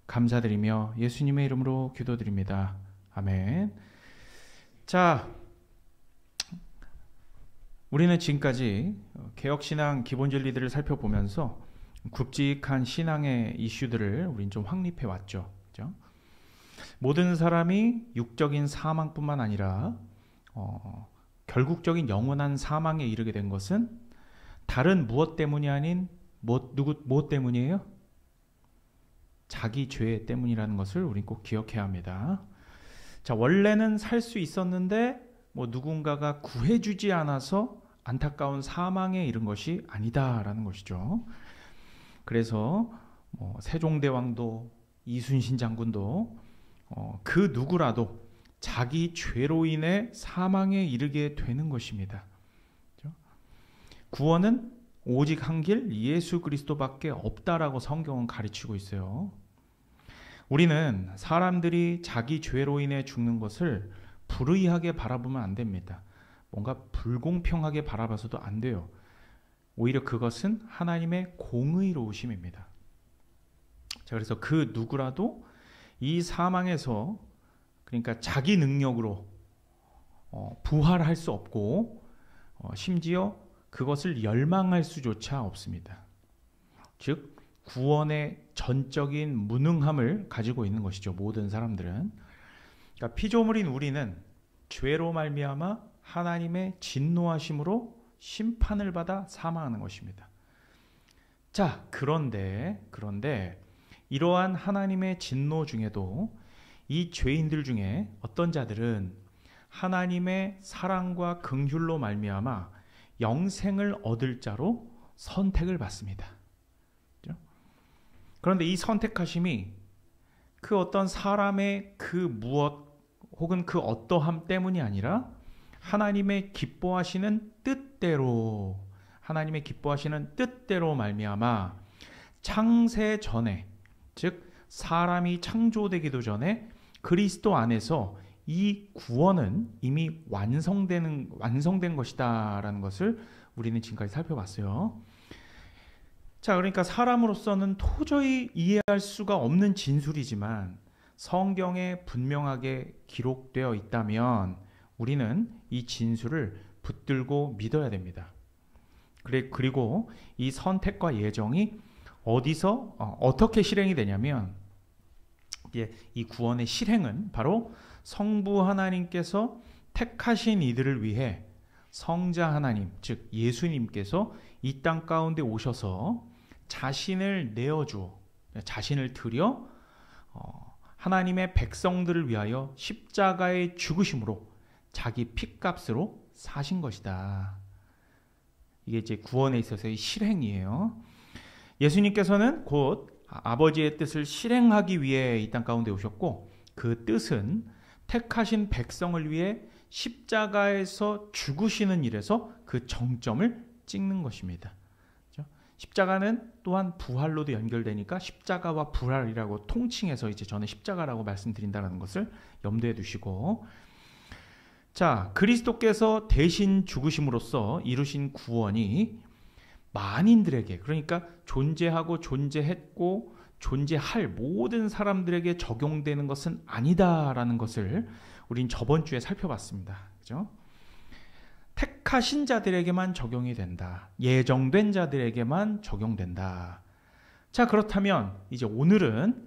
감사드리며 예수님의 이름으로 기도드립니다. 아멘. 자, 우리는 지금까지 개혁신앙 기본 진리들을 살펴보면서 굵직한 신앙의 이슈들을 우린 좀 확립해 왔죠. 그죠? 모든 사람이 육적인 사망뿐만 아니라 결국적인 영원한 사망에 이르게 된 것은 다른 무엇 때문이 아닌 무엇 때문이에요? 자기 죄 때문이라는 것을 우린 꼭 기억해야 합니다. 자, 원래는 살 수 있었는데 누군가가 구해주지 않아서 안타까운 사망에 이른 것이 아니다라는 것이죠. 그래서 세종대왕도 이순신 장군도 그 누구라도 자기 죄로 인해 사망에 이르게 되는 것입니다. 구원은 오직 한 길 예수 그리스도밖에 없다라고 성경은 가르치고 있어요. 우리는 사람들이 자기 죄로 인해 죽는 것을 불의하게 바라보면 안 됩니다. 뭔가 불공평하게 바라봐서도 안 돼요. 오히려 그것은 하나님의 공의로우심입니다. 자, 그래서 그 누구라도 이 사망에서, 그러니까 자기 능력으로 부활할 수 없고 심지어 그것을 열망할 수조차 없습니다. 즉 구원의 전적인 무능함을 가지고 있는 것이죠. 모든 사람들은. 그러니까 피조물인 우리는 죄로 말미암아 하나님의 진노하심으로 심판을 받아 사망하는 것입니다. 자, 그런데 이러한 하나님의 진노 중에도 이 죄인들 중에 어떤 자들은 하나님의 사랑과 긍휼로 말미암아 영생을 얻을 자로 선택을 받습니다. 그런데 이 선택하심이 그 어떤 사람의 그 무엇 혹은 그 어떠함 때문이 아니라 하나님의 기뻐하시는 뜻대로 말미암아 창세 전에, 즉 사람이 창조되기도 전에 그리스도 안에서 이 구원은 이미 완성된 것이다라는 것을 우리는 지금까지 살펴봤어요. 자, 그러니까 사람으로서는 도저히 이해할 수가 없는 진술이지만 성경에 분명하게 기록되어 있다면 우리는 이 진술을 붙들고 믿어야 됩니다. 그리고 이 선택과 예정이 어디서 어떻게 실행이 되냐면, 이 구원의 실행은 바로 성부 하나님께서 택하신 이들을 위해 성자 하나님, 즉 예수님께서 이 땅 가운데 오셔서 자신을 드려 하나님의 백성들을 위하여 십자가의 죽으심으로 자기 핏값으로 사신 것이다. 이게 이제 구원에 있어서의 실행이에요. 예수님께서는 곧 아버지의 뜻을 실행하기 위해 이 땅 가운데 오셨고, 그 뜻은 택하신 백성을 위해 십자가에서 죽으시는 일에서 그 정점을 찍는 것입니다. 십자가는 또한 부활로도 연결되니까 십자가와 부활이라고 통칭해서 이제 저는 십자가라고 말씀드린다는 것을 염두에 두시고, 자, 그리스도께서 대신 죽으심으로써 이루신 구원이 만인들에게, 그러니까 존재하고 존재했고 존재할 모든 사람들에게 적용되는 것은 아니다라는 것을 우린 저번 주에 살펴봤습니다. 그죠? 택하신 자들에게만 적용이 된다. 예정된 자들에게만 적용된다. 자, 그렇다면 이제 오늘은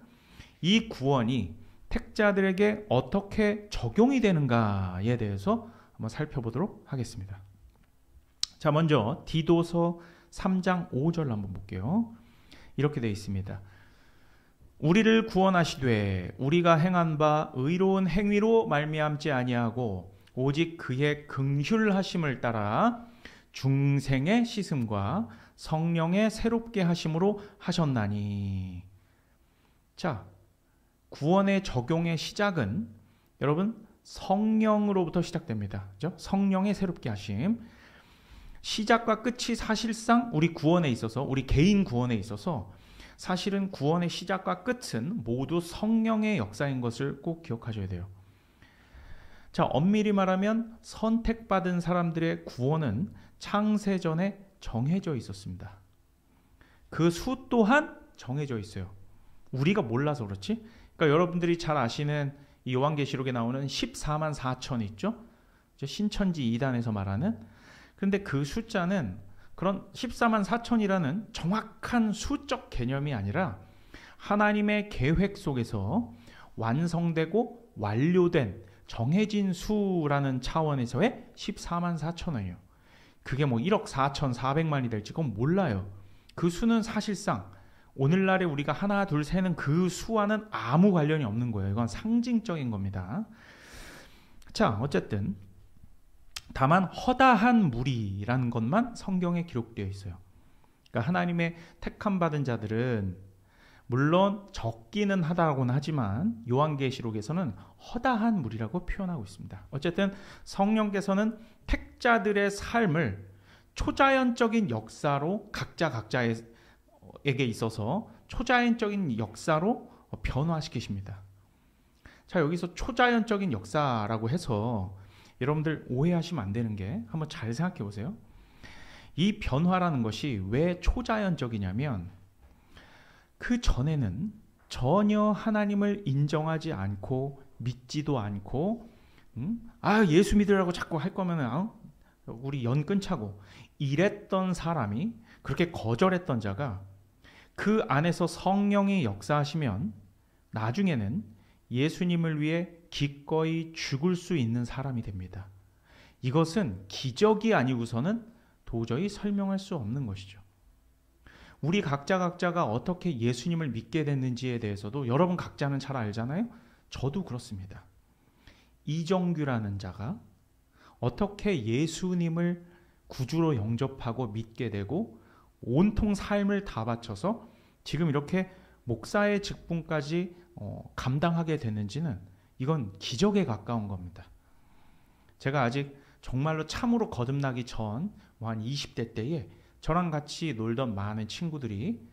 이 구원이 택자들에게 어떻게 적용이 되는가에 대해서 한번 살펴보도록 하겠습니다. 자, 먼저 디도서 3장 5절 한번 볼게요. 이렇게 되어 있습니다. 우리를 구원하시되 우리가 행한 바 의로운 행위로 말미암지 아니하고 오직 그의 긍휼하심을 따라 중생의 씻음과 성령의 새롭게 하심으로 하셨나니. 자, 구원의 적용의 시작은 여러분 성령으로부터 시작됩니다. 그죠? 성령의 새롭게 하심. 시작과 끝이 사실상 우리 구원에 있어서, 우리 개인 구원에 있어서 사실은 구원의 시작과 끝은 모두 성령의 역사인 것을 꼭 기억하셔야 돼요. 자, 엄밀히 말하면 선택받은 사람들의 구원은 창세전에 정해져 있었습니다. 그 수 또한 정해져 있어요. 우리가 몰라서 그렇지. 그러니까 여러분들이 잘 아시는 이 요한계시록에 나오는 14만 4천 있죠. 신천지 2단에서 말하는. 그런데 그 숫자는 그런 14만 4천이라는 정확한 수적 개념이 아니라 하나님의 계획 속에서 완성되고 완료된 정해진 수라는 차원에서의 14만 4천이에요. 그게 뭐 1억 4,400만이 될지 그건 몰라요. 그 수는 사실상 오늘날에 우리가 하나 둘 세는 그 수와는 아무 관련이 없는 거예요. 이건 상징적인 겁니다. 자, 어쨌든 다만 허다한 무리라는 것만 성경에 기록되어 있어요. 그러니까 하나님의 택함 받은 자들은 물론 적기는 하다고는 하지만 요한계시록에서는 허다한 무리라고 표현하고 있습니다. 어쨌든 성령께서는 택자들의 삶을 초자연적인 역사로 각자에게 있어서 초자연적인 역사로 변화시키십니다. 자, 여기서 초자연적인 역사라고 해서 여러분들 오해하시면 안 되는 게 한번 잘 생각해 보세요. 이 변화라는 것이 왜 초자연적이냐면 그 전에는 전혀 하나님을 인정하지 않고 믿지도 않고 예수 믿으라고 자꾸 할 거면은 우리 연 끊자고 이랬던 사람이 그렇게 거절했던 자가 그 안에서 성령이 역사하시면 나중에는 예수님을 위해 기꺼이 죽을 수 있는 사람이 됩니다. 이것은 기적이 아니고서는 도저히 설명할 수 없는 것이죠. 우리 각자가 어떻게 예수님을 믿게 됐는지에 대해서도 여러분 각자는 잘 알잖아요. 저도 그렇습니다. 이정규라는 자가 어떻게 예수님을 구주로 영접하고 믿게 되고 온통 삶을 다 바쳐서 지금 이렇게 목사의 직분까지 감당하게 됐는지는 이건 기적에 가까운 겁니다. 제가 아직 정말로 참으로 거듭나기 전 한 20대 때에 저랑 같이 놀던 많은 친구들이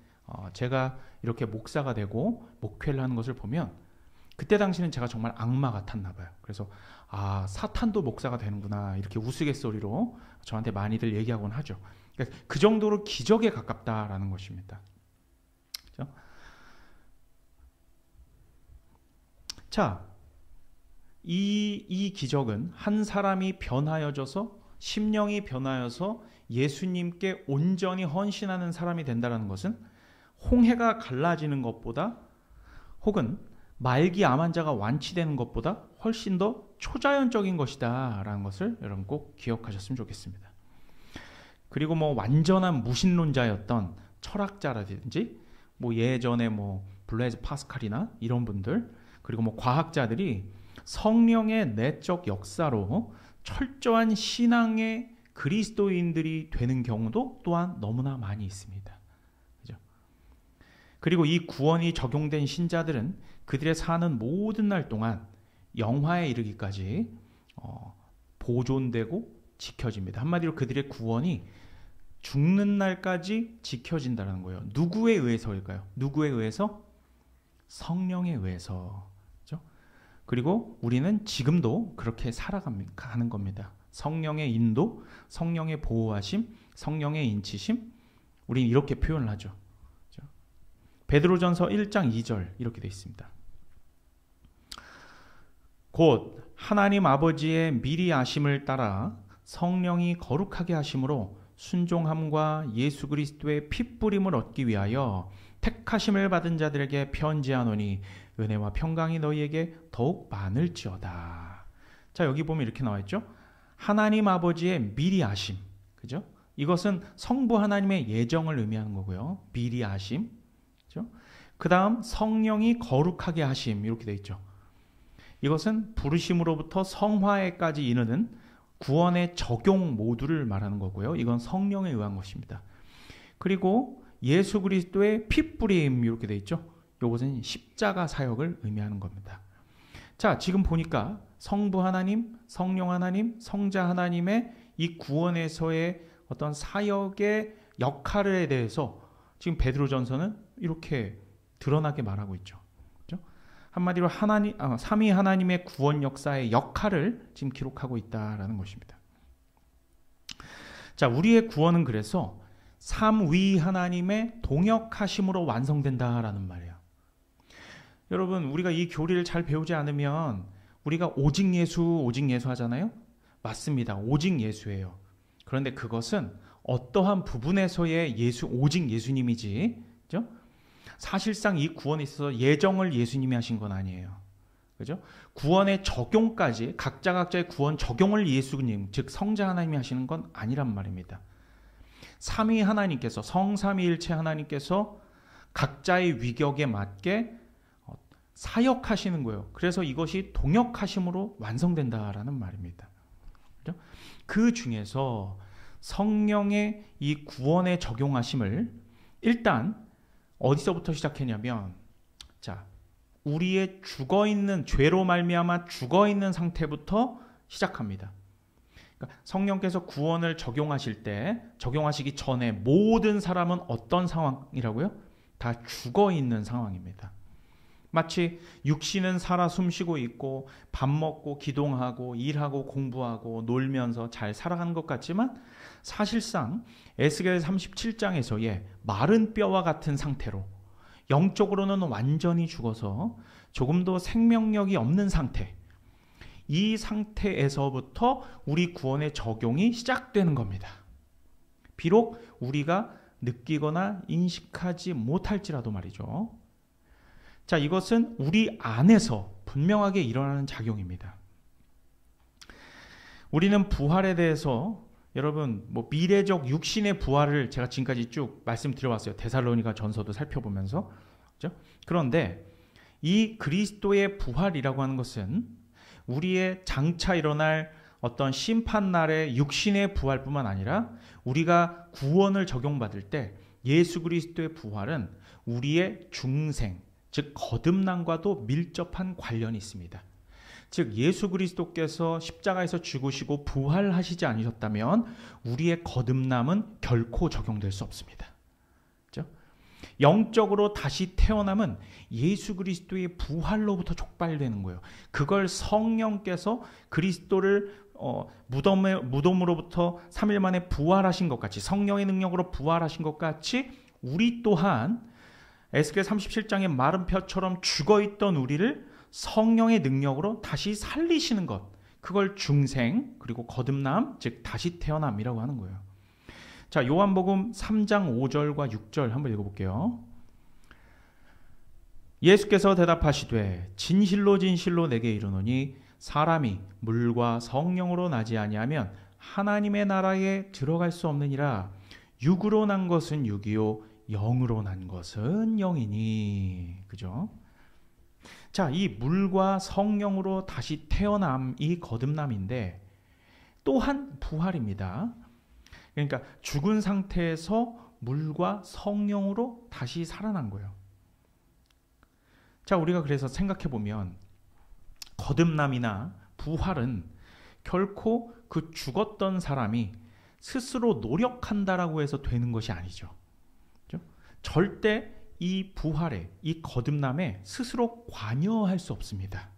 제가 이렇게 목사가 되고 목회를 하는 것을 보면 그때 당시는 제가 정말 악마 같았나 봐요. 그래서 사탄도 목사가 되는구나 이렇게 우스갯소리로 저한테 많이들 얘기하곤 하죠. 그러니까 그 정도로 기적에 가깝다라는 것입니다. 그렇죠? 자, 이 기적은 한 사람이 변하여져서 심령이 변하여서 예수님께 온전히 헌신하는 사람이 된다는 것은 홍해가 갈라지는 것보다 혹은 말기 암 환자가 완치되는 것보다 훨씬 더 초자연적인 것이다 라는 것을 여러분 꼭 기억하셨으면 좋겠습니다. 그리고 완전한 무신론자였던 철학자라든지 예전에 블레이즈 파스칼이나 이런 분들 그리고 과학자들이 성령의 내적 역사로 철저한 신앙의 그리스도인들이 되는 경우도 또한 너무나 많이 있습니다. 그죠? 그리고 이 구원이 적용된 신자들은 그들의 사는 모든 날 동안 영화에 이르기까지 보존되고 지켜집니다. 한마디로 그들의 구원이 죽는 날까지 지켜진다는 거예요. 누구에 의해서일까요? 누구에 의해서? 성령에 의해서. 그렇죠? 그리고 우리는 지금도 그렇게 살아가는 겁니다. 성령의 인도, 성령의 보호하심, 성령의 인치심, 우리는 이렇게 표현을 하죠. 그렇죠? 베드로전서 1장 2절 이렇게 되어 있습니다. 곧 하나님 아버지의 미리 아심을 따라 성령이 거룩하게 하심으로 순종함과 예수 그리스도의 핏부림을 얻기 위하여 택하심을 받은 자들에게 편지하노니 은혜와 평강이 너희에게 더욱 많을지어다. 자, 여기 보면 이렇게 나와 있죠. 하나님 아버지의 미리 아심. 그죠? 이것은 성부 하나님의 예정을 의미하는 거고요. 미리 아심. 그죠? 그다음 성령이 거룩하게 하심 이렇게 돼 있죠. 이것은 부르심으로부터 성화에까지 이르는 구원의 적용 모두를 말하는 거고요. 이건 성령에 의한 것입니다. 그리고 예수 그리스도의 핏부림 이렇게 돼 있죠. 이것은 십자가 사역을 의미하는 겁니다. 자, 지금 보니까 성부 하나님, 성령 하나님, 성자 하나님의 이 구원에서의 어떤 사역의 역할에 대해서 지금 베드로전서는 이렇게 드러나게 말하고 있죠. 그렇죠? 한마디로 삼위 하나님의 구원 역사의 역할을 지금 기록하고 있다라는 것입니다. 자, 우리의 구원은 그래서 삼위 하나님의 동역하심으로 완성된다라는 말이에요. 여러분, 우리가 이 교리를 잘 배우지 않으면 우리가 오직 예수 하잖아요. 맞습니다. 오직 예수예요. 그런데 그것은 어떠한 부분에서의 오직 예수님이지, 그죠? 사실상 이 구원에 있어서 예정을 예수님이 하신 건 아니에요. 그죠? 구원의 적용까지 각자의 구원 적용을 예수님, 즉 성자 하나님이 하시는 건 아니란 말입니다. 삼위 하나님께서, 성삼위일체 하나님께서 각자의 위격에 맞게 사역하시는 거예요. 그래서 이것이 동역하심으로 완성된다라는 말입니다. 그죠? 그 중에서 성령의 이 구원에 적용하심을 일단 어디서부터 시작했냐면, 자, 우리의 죽어있는, 죄로 말미암아 죽어있는 상태부터 시작합니다. 그러니까 성령께서 구원을 적용하실 때, 적용하시기 전에 모든 사람은 어떤 상황이라고요? 다 죽어있는 상황입니다. 마치 육신은 살아 숨쉬고 있고 밥 먹고 기도하고 일하고 공부하고 놀면서 잘 살아가는 것 같지만, 사실상 에스겔 37장에서의 마른 뼈와 같은 상태로 영적으로는 완전히 죽어서 조금도 생명력이 없는 상태, 이 상태에서부터 우리 구원의 적용이 시작되는 겁니다. 비록 우리가 느끼거나 인식하지 못할지라도 말이죠. 자, 이것은 우리 안에서 분명하게 일어나는 작용입니다. 우리는 부활에 대해서, 여러분, 미래적 육신의 부활을 제가 지금까지 쭉 말씀드려왔어요. 데살로니가 전서도 살펴보면서. 그렇죠? 그런데 이 그리스도의 부활이라고 하는 것은 우리의 장차 일어날 어떤 심판날의 육신의 부활뿐만 아니라 우리가 구원을 적용받을 때 예수 그리스도의 부활은 우리의 중생, 즉 거듭남과도 밀접한 관련이 있습니다. 즉 예수 그리스도께서 십자가에서 죽으시고 부활하시지 않으셨다면 우리의 거듭남은 결코 적용될 수 없습니다. 그렇죠? 영적으로 다시 태어남은 예수 그리스도의 부활로부터 촉발되는 거예요. 그걸 성령께서 그리스도를 무덤으로부터 3일 만에 부활하신 것 같이, 성령의 능력으로 부활하신 것 같이 우리 또한 에스겔 37장의 마른 뼈처럼 죽어있던 우리를 성령의 능력으로 다시 살리시는 것, 그걸 중생 그리고 거듭남, 즉 다시 태어남이라고 하는 거예요. 자, 요한복음 3장 5절과 6절 한번 읽어볼게요. 예수께서 대답하시되 진실로 진실로 내게 이르노니 사람이 물과 성령으로 나지 아니하면 하나님의 나라에 들어갈 수 없느니라. 육으로 난 것은 육이요 영으로 난 것은 영이니. 그죠? 자, 이 물과 성령으로 다시 태어남이 거듭남인데 또한 부활입니다. 그러니까 죽은 상태에서 물과 성령으로 다시 살아난 거예요. 자, 우리가 그래서 생각해 보면 거듭남이나 부활은 결코 그 죽었던 사람이 스스로 노력한다라고 해서 되는 것이 아니죠. 그렇죠? 절대 이 부활에, 이 거듭남에 스스로 관여할 수 없습니다.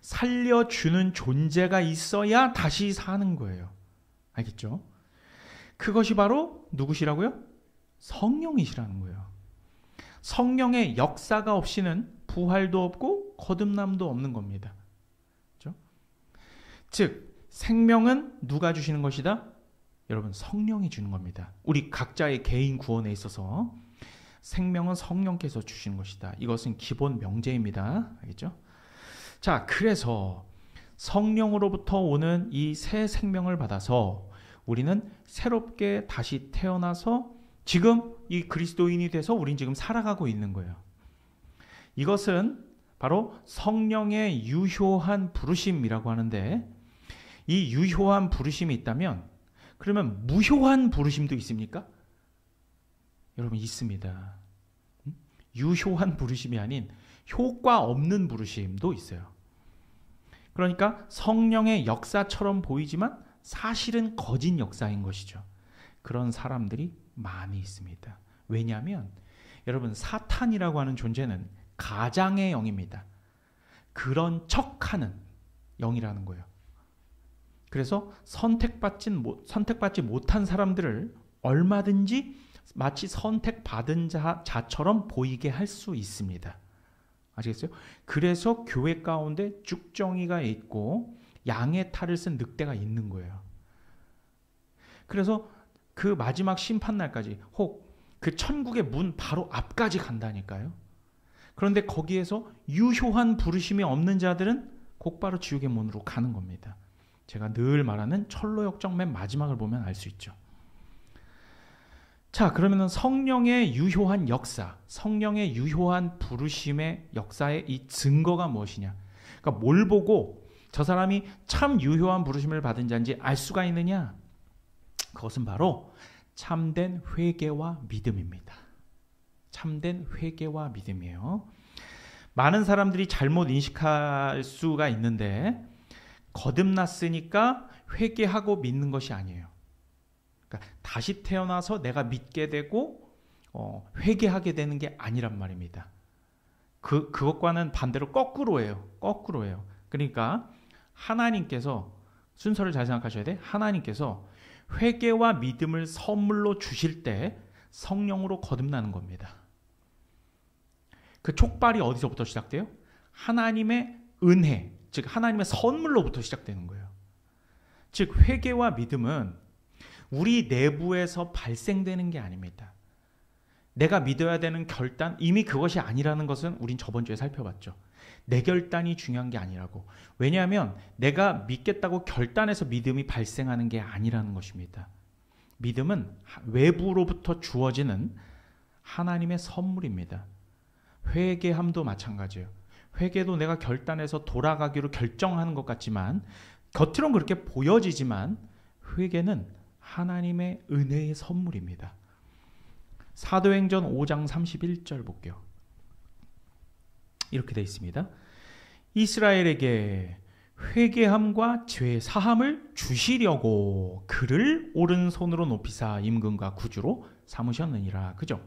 살려주는 존재가 있어야 다시 사는 거예요. 알겠죠? 그것이 바로 누구시라고요? 성령이시라는 거예요. 성령의 역사가 없이는 부활도 없고 거듭남도 없는 겁니다. 그렇죠? 즉 생명은 누가 주시는 것이다? 여러분, 성령이 주는 겁니다. 우리 각자의 개인 구원에 있어서 생명은 성령께서 주시는 것이다. 이것은 기본 명제입니다. 알겠죠? 자, 그래서 성령으로부터 오는 이 새 생명을 받아서 우리는 새롭게 다시 태어나서 지금 이 그리스도인이 돼서 우린 지금 살아가고 있는 거예요. 이것은 바로 성령의 유효한 부르심이라고 하는데, 이 유효한 부르심이 있다면 그러면 무효한 부르심도 있습니까? 여러분, 있습니다. 유효한 부르심이 아닌 효과 없는 부르심도 있어요. 그러니까 성령의 역사처럼 보이지만 사실은 거짓 역사인 것이죠. 그런 사람들이 많이 있습니다. 왜냐하면 여러분, 사탄이라고 하는 존재는 가장의 영입니다. 그런 척하는 영이라는 거예요. 그래서 선택받지 못한 사람들을 얼마든지 마치 선택받은 자처럼 보이게 할 수 있습니다. 아시겠어요? 그래서 교회 가운데 쭉정이가 있고 양의 탈을 쓴 늑대가 있는 거예요. 그래서 그 마지막 심판날까지 혹 그 천국의 문 바로 앞까지 간다니까요. 그런데 거기에서 유효한 부르심이 없는 자들은 곧바로 지옥의 문으로 가는 겁니다. 제가 늘 말하는 철로 역정 맨 마지막을 보면 알 수 있죠. 자, 그러면 성령의 유효한 역사, 성령의 유효한 부르심의 역사의 이 증거가 무엇이냐? 그러니까 뭘 보고 저 사람이 참 유효한 부르심을 받은 자인지 알 수가 있느냐? 그것은 바로 참된 회개와 믿음입니다. 참된 회개와 믿음이에요. 많은 사람들이 잘못 인식할 수가 있는데 거듭났으니까 회개하고 믿는 것이 아니에요. 그러니까 다시 태어나서 내가 믿게 되고 회개하게 되는 게 아니란 말입니다. 그것과는 반대로 거꾸로예요. 거꾸로예요. 그러니까 하나님께서 순서를 잘 생각하셔야 돼. 하나님께서 회개와 믿음을 선물로 주실 때 성령으로 거듭나는 겁니다. 그 촉발이 어디서부터 시작돼요? 하나님의 은혜, 즉 하나님의 선물로부터 시작되는 거예요. 즉 회개와 믿음은 우리 내부에서 발생되는 게 아닙니다. 내가 믿어야 되는 결단, 이미 그것이 아니라는 것은 우린 저번 주에 살펴봤죠. 내 결단이 중요한 게 아니라고. 왜냐하면 내가 믿겠다고 결단해서 믿음이 발생하는 게 아니라는 것입니다. 믿음은 외부로부터 주어지는 하나님의 선물입니다. 회개함도 마찬가지예요. 회개도 내가 결단해서 돌아가기로 결정하는 것 같지만 겉으로는 그렇게 보여지지만 회개는 하나님의 은혜의 선물입니다. 사도행전 5장 31절 볼게요. 이렇게 되어 있습니다. 이스라엘에게 회개함과 죄 사함을 주시려고 그를 오른손으로 높이사 임금과 구주로 삼으셨느니라. 그죠?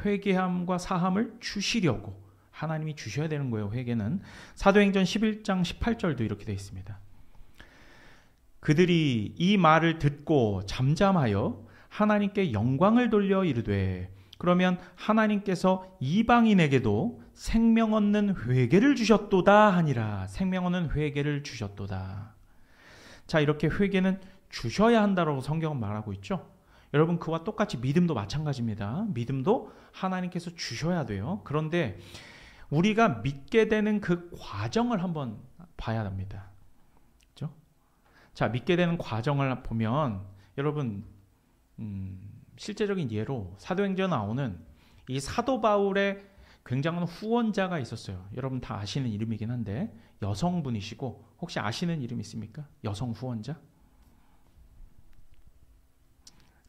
회개함과 사함을 주시려고 하나님이 주셔야 되는 거예요. 회개는. 사도행전 11장 18절도 이렇게 되어 있습니다. 그들이 이 말을 듣고 잠잠하여 하나님께 영광을 돌려 이르되 그러면 하나님께서 이방인에게도 생명 얻는 회개를 주셨도다 하니라. 생명 얻는 회개를 주셨도다. 자, 이렇게 회개는 주셔야 한다라고 성경은 말하고 있죠. 여러분 그와 똑같이 믿음도 마찬가지입니다. 믿음도 하나님께서 주셔야 돼요. 그런데 우리가 믿게 되는 그 과정을 한번 봐야 합니다. 그렇죠? 자, 믿게 되는 과정을 보면 여러분 실제적인 예로 사도행전에 나오는 이 사도 바울의 굉장한 후원자가 있었어요. 여러분 다 아시는 이름이긴 한데 여성분이시고 혹시 아시는 이름 있습니까? 여성 후원자?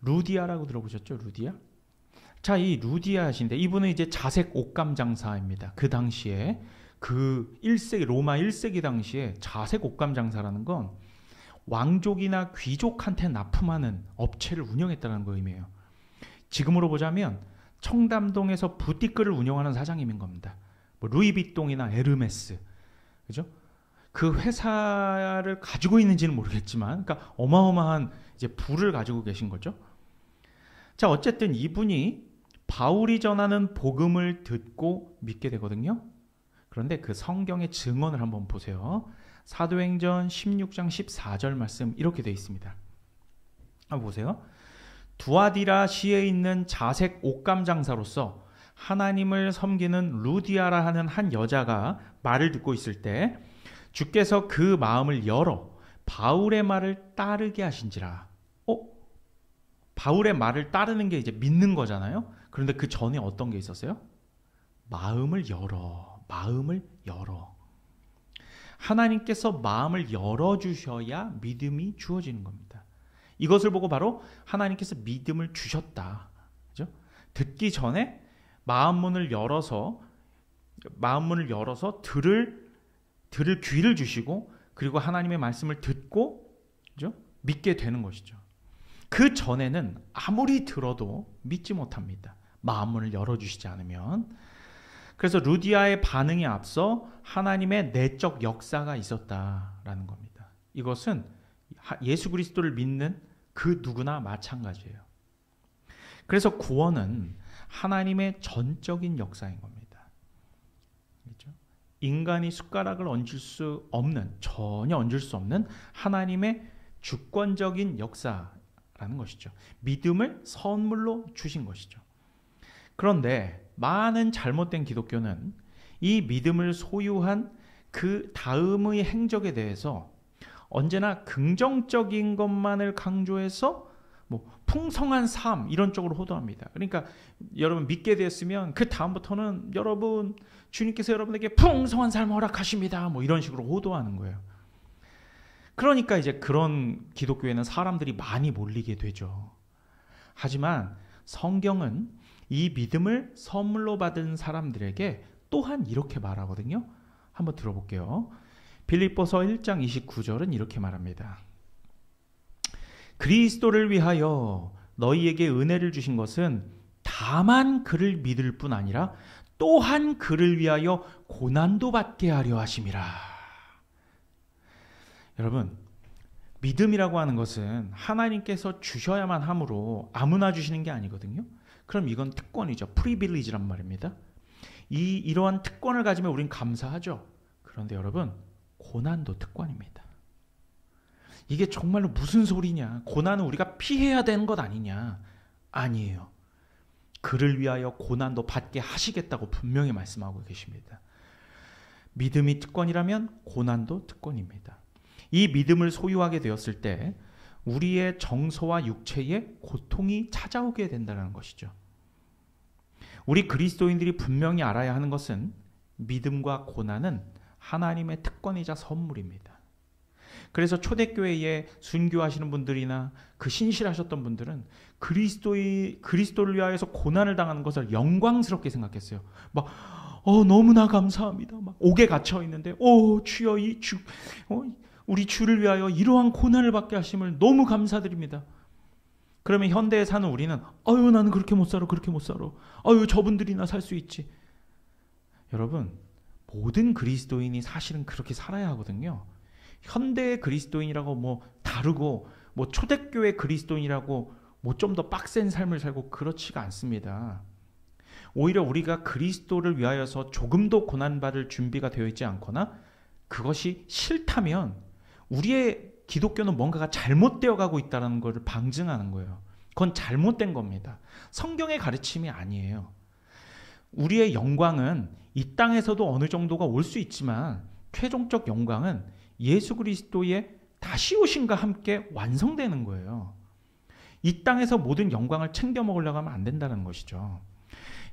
루디아라고 들어보셨죠? 루디아? 자, 이 루디아신데 이분은 이제 자색 옷감 장사입니다. 그 당시에 그 1세기 로마 1세기 당시에 자색 옷감 장사라는 건 왕족이나 귀족한테 납품하는 업체를 운영했다는 거 의미해요. 지금으로 보자면 청담동에서 부티크를 운영하는 사장님인 겁니다. 뭐 루이비통이나 에르메스, 그죠? 그 회사를 가지고 있는지는 모르겠지만, 그러니까 어마어마한 이제 부를 가지고 계신 거죠. 자, 어쨌든 이분이 바울이 전하는 복음을 듣고 믿게 되거든요. 그런데 그 성경의 증언을 한번 보세요. 사도행전 16장 14절 말씀 이렇게 되어 있습니다. 한번 보세요. 두아디라시에 있는 자색 옷감 장사로서 하나님을 섬기는 루디아라 하는 한 여자가 말을 듣고 있을 때 주께서 그 마음을 열어 바울의 말을 따르게 하신지라. 바울의 말을 따르는 게 이제 믿는 거잖아요. 그런데 그 전에 어떤 게 있었어요? 마음을 열어. 하나님께서 마음을 열어주셔야 믿음이 주어지는 겁니다. 이것을 보고 바로 하나님께서 믿음을 주셨다. 그죠? 듣기 전에 마음문을 열어서 들을 귀를 주시고 그리고 하나님의 말씀을 듣고 그죠? 믿게 되는 것이죠. 그 전에는 아무리 들어도 믿지 못합니다. 마음문을 열어주시지 않으면. 그래서 루디아의 반응에 앞서 하나님의 내적 역사가 있었다라는 겁니다. 이것은 예수 그리스도를 믿는 그 누구나 마찬가지예요. 그래서 구원은 하나님의 전적인 역사인 겁니다. 그렇죠? 인간이 숟가락을 얹을 수 없는, 전혀 얹을 수 없는 하나님의 주권적인 역사라는 것이죠. 믿음을 선물로 주신 것이죠. 그런데 많은 잘못된 기독교는 이 믿음을 소유한 그 다음의 행적에 대해서 언제나 긍정적인 것만을 강조해서 뭐 풍성한 삶 이런 쪽으로 호도합니다. 그러니까 여러분 믿게 되었으면 그 다음부터는 여러분 주님께서 여러분에게 풍성한 삶을 허락하십니다. 뭐 이런 식으로 호도하는 거예요. 그러니까 이제 그런 기독교에는 사람들이 많이 몰리게 되죠. 하지만 성경은 이 믿음을 선물로 받은 사람들에게 또한 이렇게 말하거든요. 한번 들어볼게요. 빌립보서 1장 29절은 이렇게 말합니다. 그리스도를 위하여 너희에게 은혜를 주신 것은 다만 그를 믿을 뿐 아니라 또한 그를 위하여 고난도 받게 하려 하심이라. 여러분, 믿음이라고 하는 것은 하나님께서 주셔야만 하므로 아무나 주시는 게 아니거든요. 그럼 이건 특권이죠. 프리빌리지란 말입니다. 이러한 특권을 가지면 우린 감사하죠. 그런데 여러분, 고난도 특권입니다. 이게 정말로 무슨 소리냐? 고난은 우리가 피해야 되는 것 아니냐? 아니에요. 그를 위하여 고난도 받게 하시겠다고 분명히 말씀하고 계십니다. 믿음이 특권이라면 고난도 특권입니다. 이 믿음을 소유하게 되었을 때 우리의 정서와 육체에 고통이 찾아오게 된다는 것이죠. 우리 그리스도인들이 분명히 알아야 하는 것은 믿음과 고난은 하나님의 특권이자 선물입니다. 그래서 초대교회에 순교하시는 분들이나 그 신실하셨던 분들은 그리스도를 위하여서 고난을 당하는 것을 영광스럽게 생각했어요. 막 너무나 감사합니다. 막 옥에 갇혀 있는데 주여 우리 주를 위하여 이러한 고난을 받게 하심을 너무 감사드립니다. 그러면 현대에 사는 우리는 나는 그렇게 못 살아. 저분들이나 살 수 있지. 여러분, 모든 그리스도인이 사실은 그렇게 살아야 하거든요. 현대의 그리스도인이라고 다르고 초대교회 그리스도인이라고 좀 더 빡센 삶을 살고 그렇지가 않습니다. 오히려 우리가 그리스도를 위하여서 조금도 고난받을 준비가 되어 있지 않거나 그것이 싫다면 우리의 기독교는 뭔가가 잘못되어 가고 있다는 것을 방증하는 거예요. 그건 잘못된 겁니다. 성경의 가르침이 아니에요. 우리의 영광은 이 땅에서도 어느 정도가 올 수 있지만 최종적 영광은 예수 그리스도의 다시 오심과 함께 완성되는 거예요. 이 땅에서 모든 영광을 챙겨 먹으려고 하면 안 된다는 것이죠.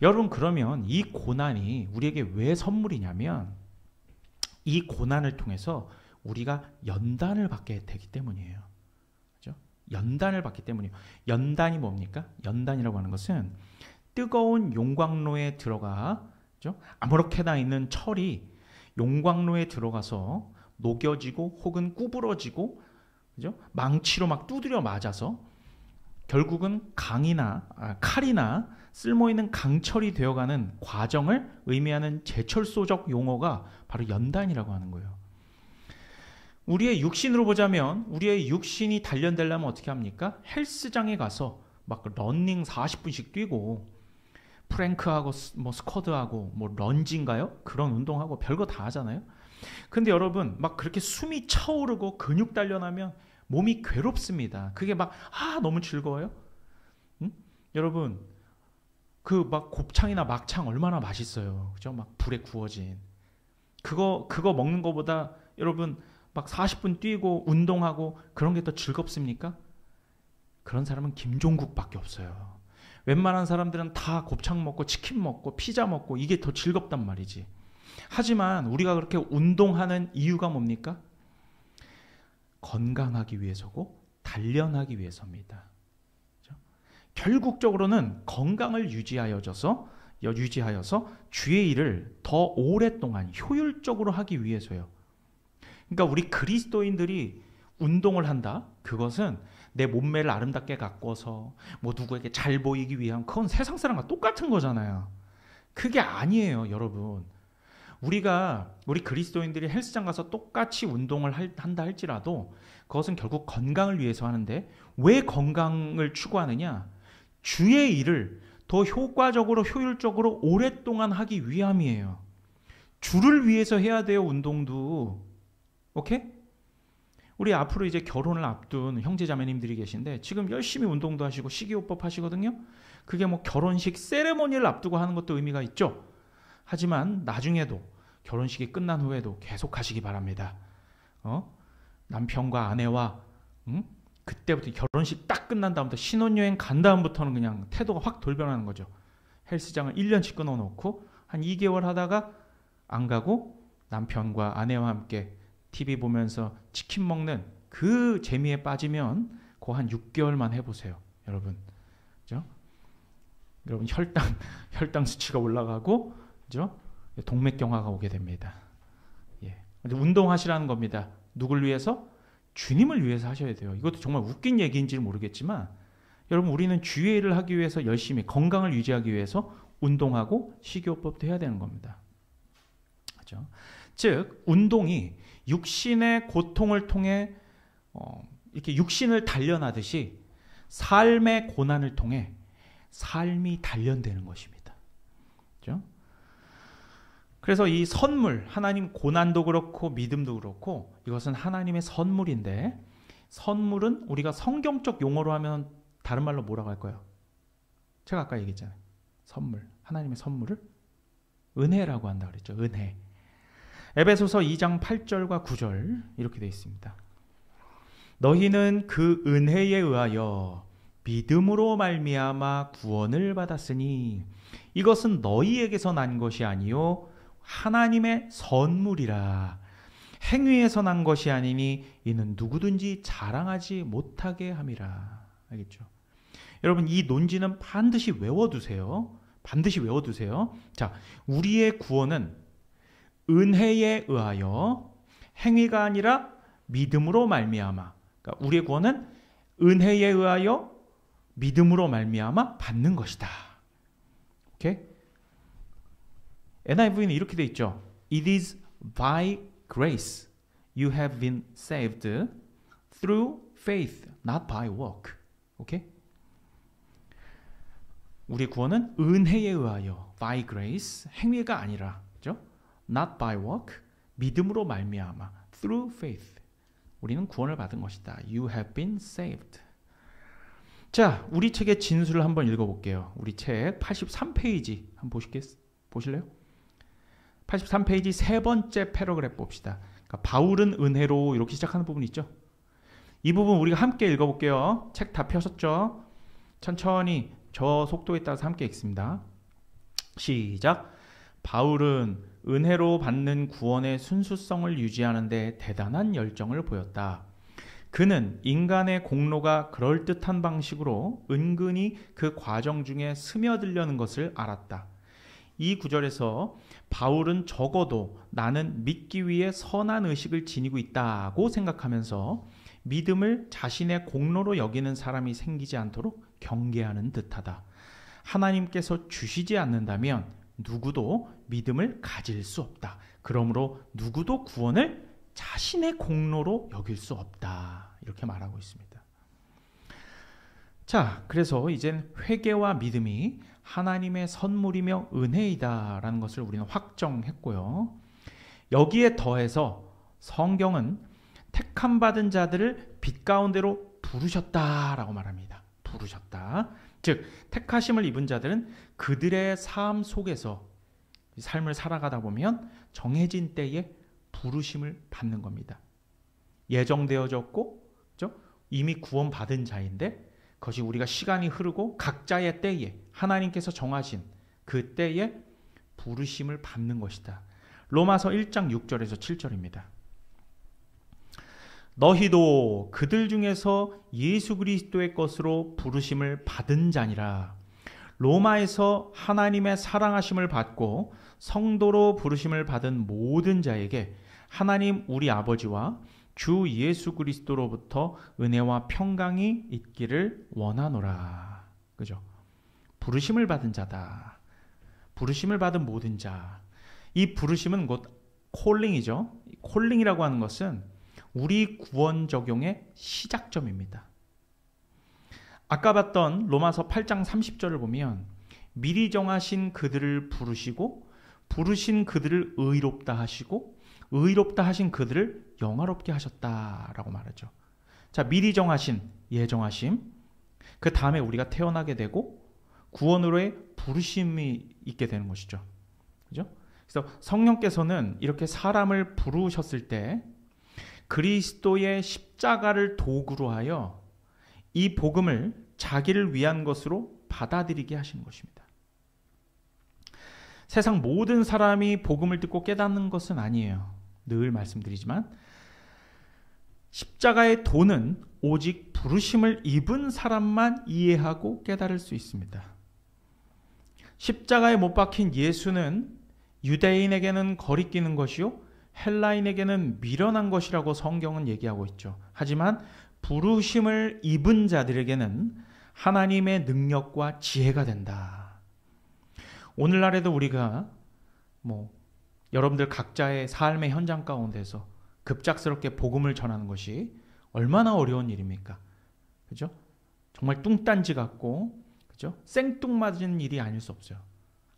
여러분, 그러면 이 고난이 우리에게 왜 선물이냐면 이 고난을 통해서 우리가 연단을 받게 되기 때문이에요. 그렇죠? 연단을 받기 때문이에요. 연단이 뭡니까? 연단이라고 하는 것은 뜨거운 용광로에 들어가, 그렇죠? 아무렇게나 있는 철이 용광로에 들어가서 녹여지고 혹은 구부러지고, 그렇죠? 망치로 막 두드려 맞아서 결국은 칼이나 쓸모있는 강철이 되어가는 과정을 의미하는 제철소적 용어가 바로 연단이라고 하는 거예요. 우리의 육신으로 보자면 우리의 육신이 단련되려면 어떻게 합니까? 헬스장에 가서 막 러닝 40분씩 뛰고 프랭크하고 스쿼드하고 런지인가요? 그런 운동하고 별거 다 하잖아요. 근데 여러분, 막 그렇게 숨이 차오르고 근육 단련하면 몸이 괴롭습니다. 그게 너무 즐거워요? 응? 여러분, 그 곱창이나 막창 얼마나 맛있어요. 그죠? 불에 구워진. 그거 먹는 것보다 여러분 40분 뛰고 운동하고 그런 게 더 즐겁습니까? 그런 사람은 김종국밖에 없어요. 웬만한 사람들은 다 곱창 먹고 치킨 먹고 피자 먹고 이게 더 즐겁단 말이지. 하지만 우리가 그렇게 운동하는 이유가 뭡니까? 건강하기 위해서고 단련하기 위해서입니다. 그렇죠? 결국적으로는 건강을 유지하여서 주의 일을 더 오랫동안 효율적으로 하기 위해서요. 그러니까 우리 그리스도인들이 운동을 한다? 그것은 내 몸매를 아름답게 가꿔서 누구에게 잘 보이기 위한, 그건 세상 사람과 똑같은 거잖아요. 그게 아니에요, 여러분. 우리 그리스도인들이 헬스장 가서 똑같이 운동을 한다 할지라도 그것은 결국 건강을 위해서 하는데, 왜 건강을 추구하느냐? 주의 일을 더 효과적으로 효율적으로 오랫동안 하기 위함이에요. 주를 위해서 해야 돼요. 운동도. 오케이? 우리 앞으로 이제 결혼을 앞둔 형제자매님들이 계신데 지금 열심히 운동도 하시고 식이요법 하시거든요. 그게 뭐 결혼식 세레모니를 앞두고 하는 것도 의미가 있죠. 하지만 나중에도 결혼식이 끝난 후에도 계속 하시기 바랍니다. 남편과 아내와 그때부터 결혼식 딱 끝난 다음부터 신혼여행 간 다음부터는 그냥 태도가 확 돌변하는 거죠. 헬스장을 1년치 끊어놓고 한 2개월 하다가 안 가고 남편과 아내와 함께 TV 보면서 치킨 먹는 그 재미에 빠지면 그거 한 6개월만 해보세요. 여러분. 그죠? 여러분 혈당 수치가 올라가고 그죠? 동맥경화가 오게 됩니다. 예. 운동하시라는 겁니다. 누굴 위해서? 주님을 위해서 하셔야 돼요. 이것도 정말 웃긴 얘기인지는 모르겠지만 여러분 우리는 주의 일을 하기 위해서 열심히 건강을 유지하기 위해서 운동하고 식이요법도 해야 되는 겁니다. 그렇죠? 즉 운동이 육신의 고통을 통해 이렇게 육신을 단련하듯이 삶의 고난을 통해 삶이 단련되는 것입니다. 그렇죠? 그래서 이 선물, 하나님 고난도 그렇고 믿음도 그렇고 이것은 하나님의 선물인데 선물은 우리가 성경적 용어로 하면 다른 말로 뭐라고 할까요? 제가 아까 얘기했잖아요. 선물, 하나님의 선물을 은혜라고 한다 그랬죠. 은혜. 에베소서 2장 8절과 9절 이렇게 되어 있습니다. 너희는 그 은혜에 의하여 믿음으로 말미암아 구원을 받았으니 이것은 너희에게서 난 것이 아니요 하나님의 선물이라. 행위에서 난 것이 아니니 이는 누구든지 자랑하지 못하게 함이라. 알겠죠? 여러분 이 논지는 반드시 외워두세요. 반드시 외워두세요. 자, 우리의 구원은 은혜에 의하여 행위가 아니라 믿음으로 말미암아. 그러니까 우리의 구원은 은혜에 의하여 믿음으로 말미암아 받는 것이다. 오케이? NIV는 이렇게 돼 있죠. It is by grace you have been saved through faith, not by work. 오케이? 우리 구원은 은혜에 의하여 by grace, 행위가 아니라, 그죠? Not by work, 믿음으로 말미암아 through faith. 우리는 구원을 받은 것이다. You have been saved. 자, 우리 책의 진술을 한번 읽어볼게요. 우리 책 83페이지 한번 보실래요? 83페이지 세 번째 패러그래프 봅시다. 그러니까 바울은 은혜로 이렇게 시작하는 부분 있죠. 이 부분 우리가 함께 읽어볼게요. 책 다 펴셨죠? 천천히 저 속도에 따라서 함께 읽습니다. 시작. 바울은 은혜로 받는 구원의 순수성을 유지하는 데 대단한 열정을 보였다. 그는 인간의 공로가 그럴듯한 방식으로 은근히 그 과정 중에 스며들려는 것을 알았다. 이 구절에서 바울은 적어도 나는 믿기 위해 선한 의식을 지니고 있다고 생각하면서 믿음을 자신의 공로로 여기는 사람이 생기지 않도록 경계하는 듯하다. 하나님께서 주시지 않는다면 누구도 믿음을 가질 수 없다. 그러므로 누구도 구원을 자신의 공로로 여길 수 없다. 이렇게 말하고 있습니다. 자, 그래서 이젠 회개와 믿음이 하나님의 선물이며 은혜이다라는 것을 우리는 확정했고요. 여기에 더해서 성경은 택함 받은 자들을 빛 가운데로 부르셨다라고 말합니다. 부르셨다. 즉 택하심을 입은 자들은 그들의 삶 속에서 삶을 살아가다 보면 정해진 때에 부르심을 받는 겁니다. 예정되어졌고 그렇죠? 이미 구원받은 자인데 그것이 우리가 시간이 흐르고 각자의 때에 하나님께서 정하신 그 때에 부르심을 받는 것이다. 로마서 1장 6절에서 7절입니다. 너희도 그들 중에서 예수 그리스도의 것으로 부르심을 받은 자니라. 로마에서 하나님의 사랑하심을 받고 성도로 부르심을 받은 모든 자에게 하나님 우리 아버지와 주 예수 그리스도로부터 은혜와 평강이 있기를 원하노라. 그죠? 부르심을 받은 자다. 부르심을 받은 모든 자. 이 부르심은 곧 콜링이죠. 콜링이라고 하는 것은 우리 구원 적용의 시작점입니다. 아까 봤던 로마서 8장 30절을 보면 미리 정하신 그들을 부르시고 부르신 그들을 의롭다 하시고 의롭다 하신 그들을 영화롭게 하셨다라고 말하죠. 자, 미리 정하신, 예정하심. 그 다음에 우리가 태어나게 되고 구원으로의 부르심이 있게 되는 것이죠. 그죠? 그래서 성령께서는 이렇게 사람을 부르셨을 때 그리스도의 십자가를 도구로 하여 이 복음을 자기를 위한 것으로 받아들이게 하시는 것입니다. 세상 모든 사람이 복음을 듣고 깨닫는 것은 아니에요. 늘 말씀드리지만 십자가의 도는 오직 부르심을 입은 사람만 이해하고 깨달을 수 있습니다. 십자가에 못 박힌 예수는 유대인에게는 거리끼는 것이요 헬라인에게는 미련한 것이라고 성경은 얘기하고 있죠. 하지만 부르심을 입은 자들에게는 하나님의 능력과 지혜가 된다. 오늘날에도 우리가 여러분들 각자의 삶의 현장 가운데서 급작스럽게 복음을 전하는 것이 얼마나 어려운 일입니까? 그죠? 정말 뚱딴지 같고, 그죠? 생뚱맞은 일이 아닐 수 없어요.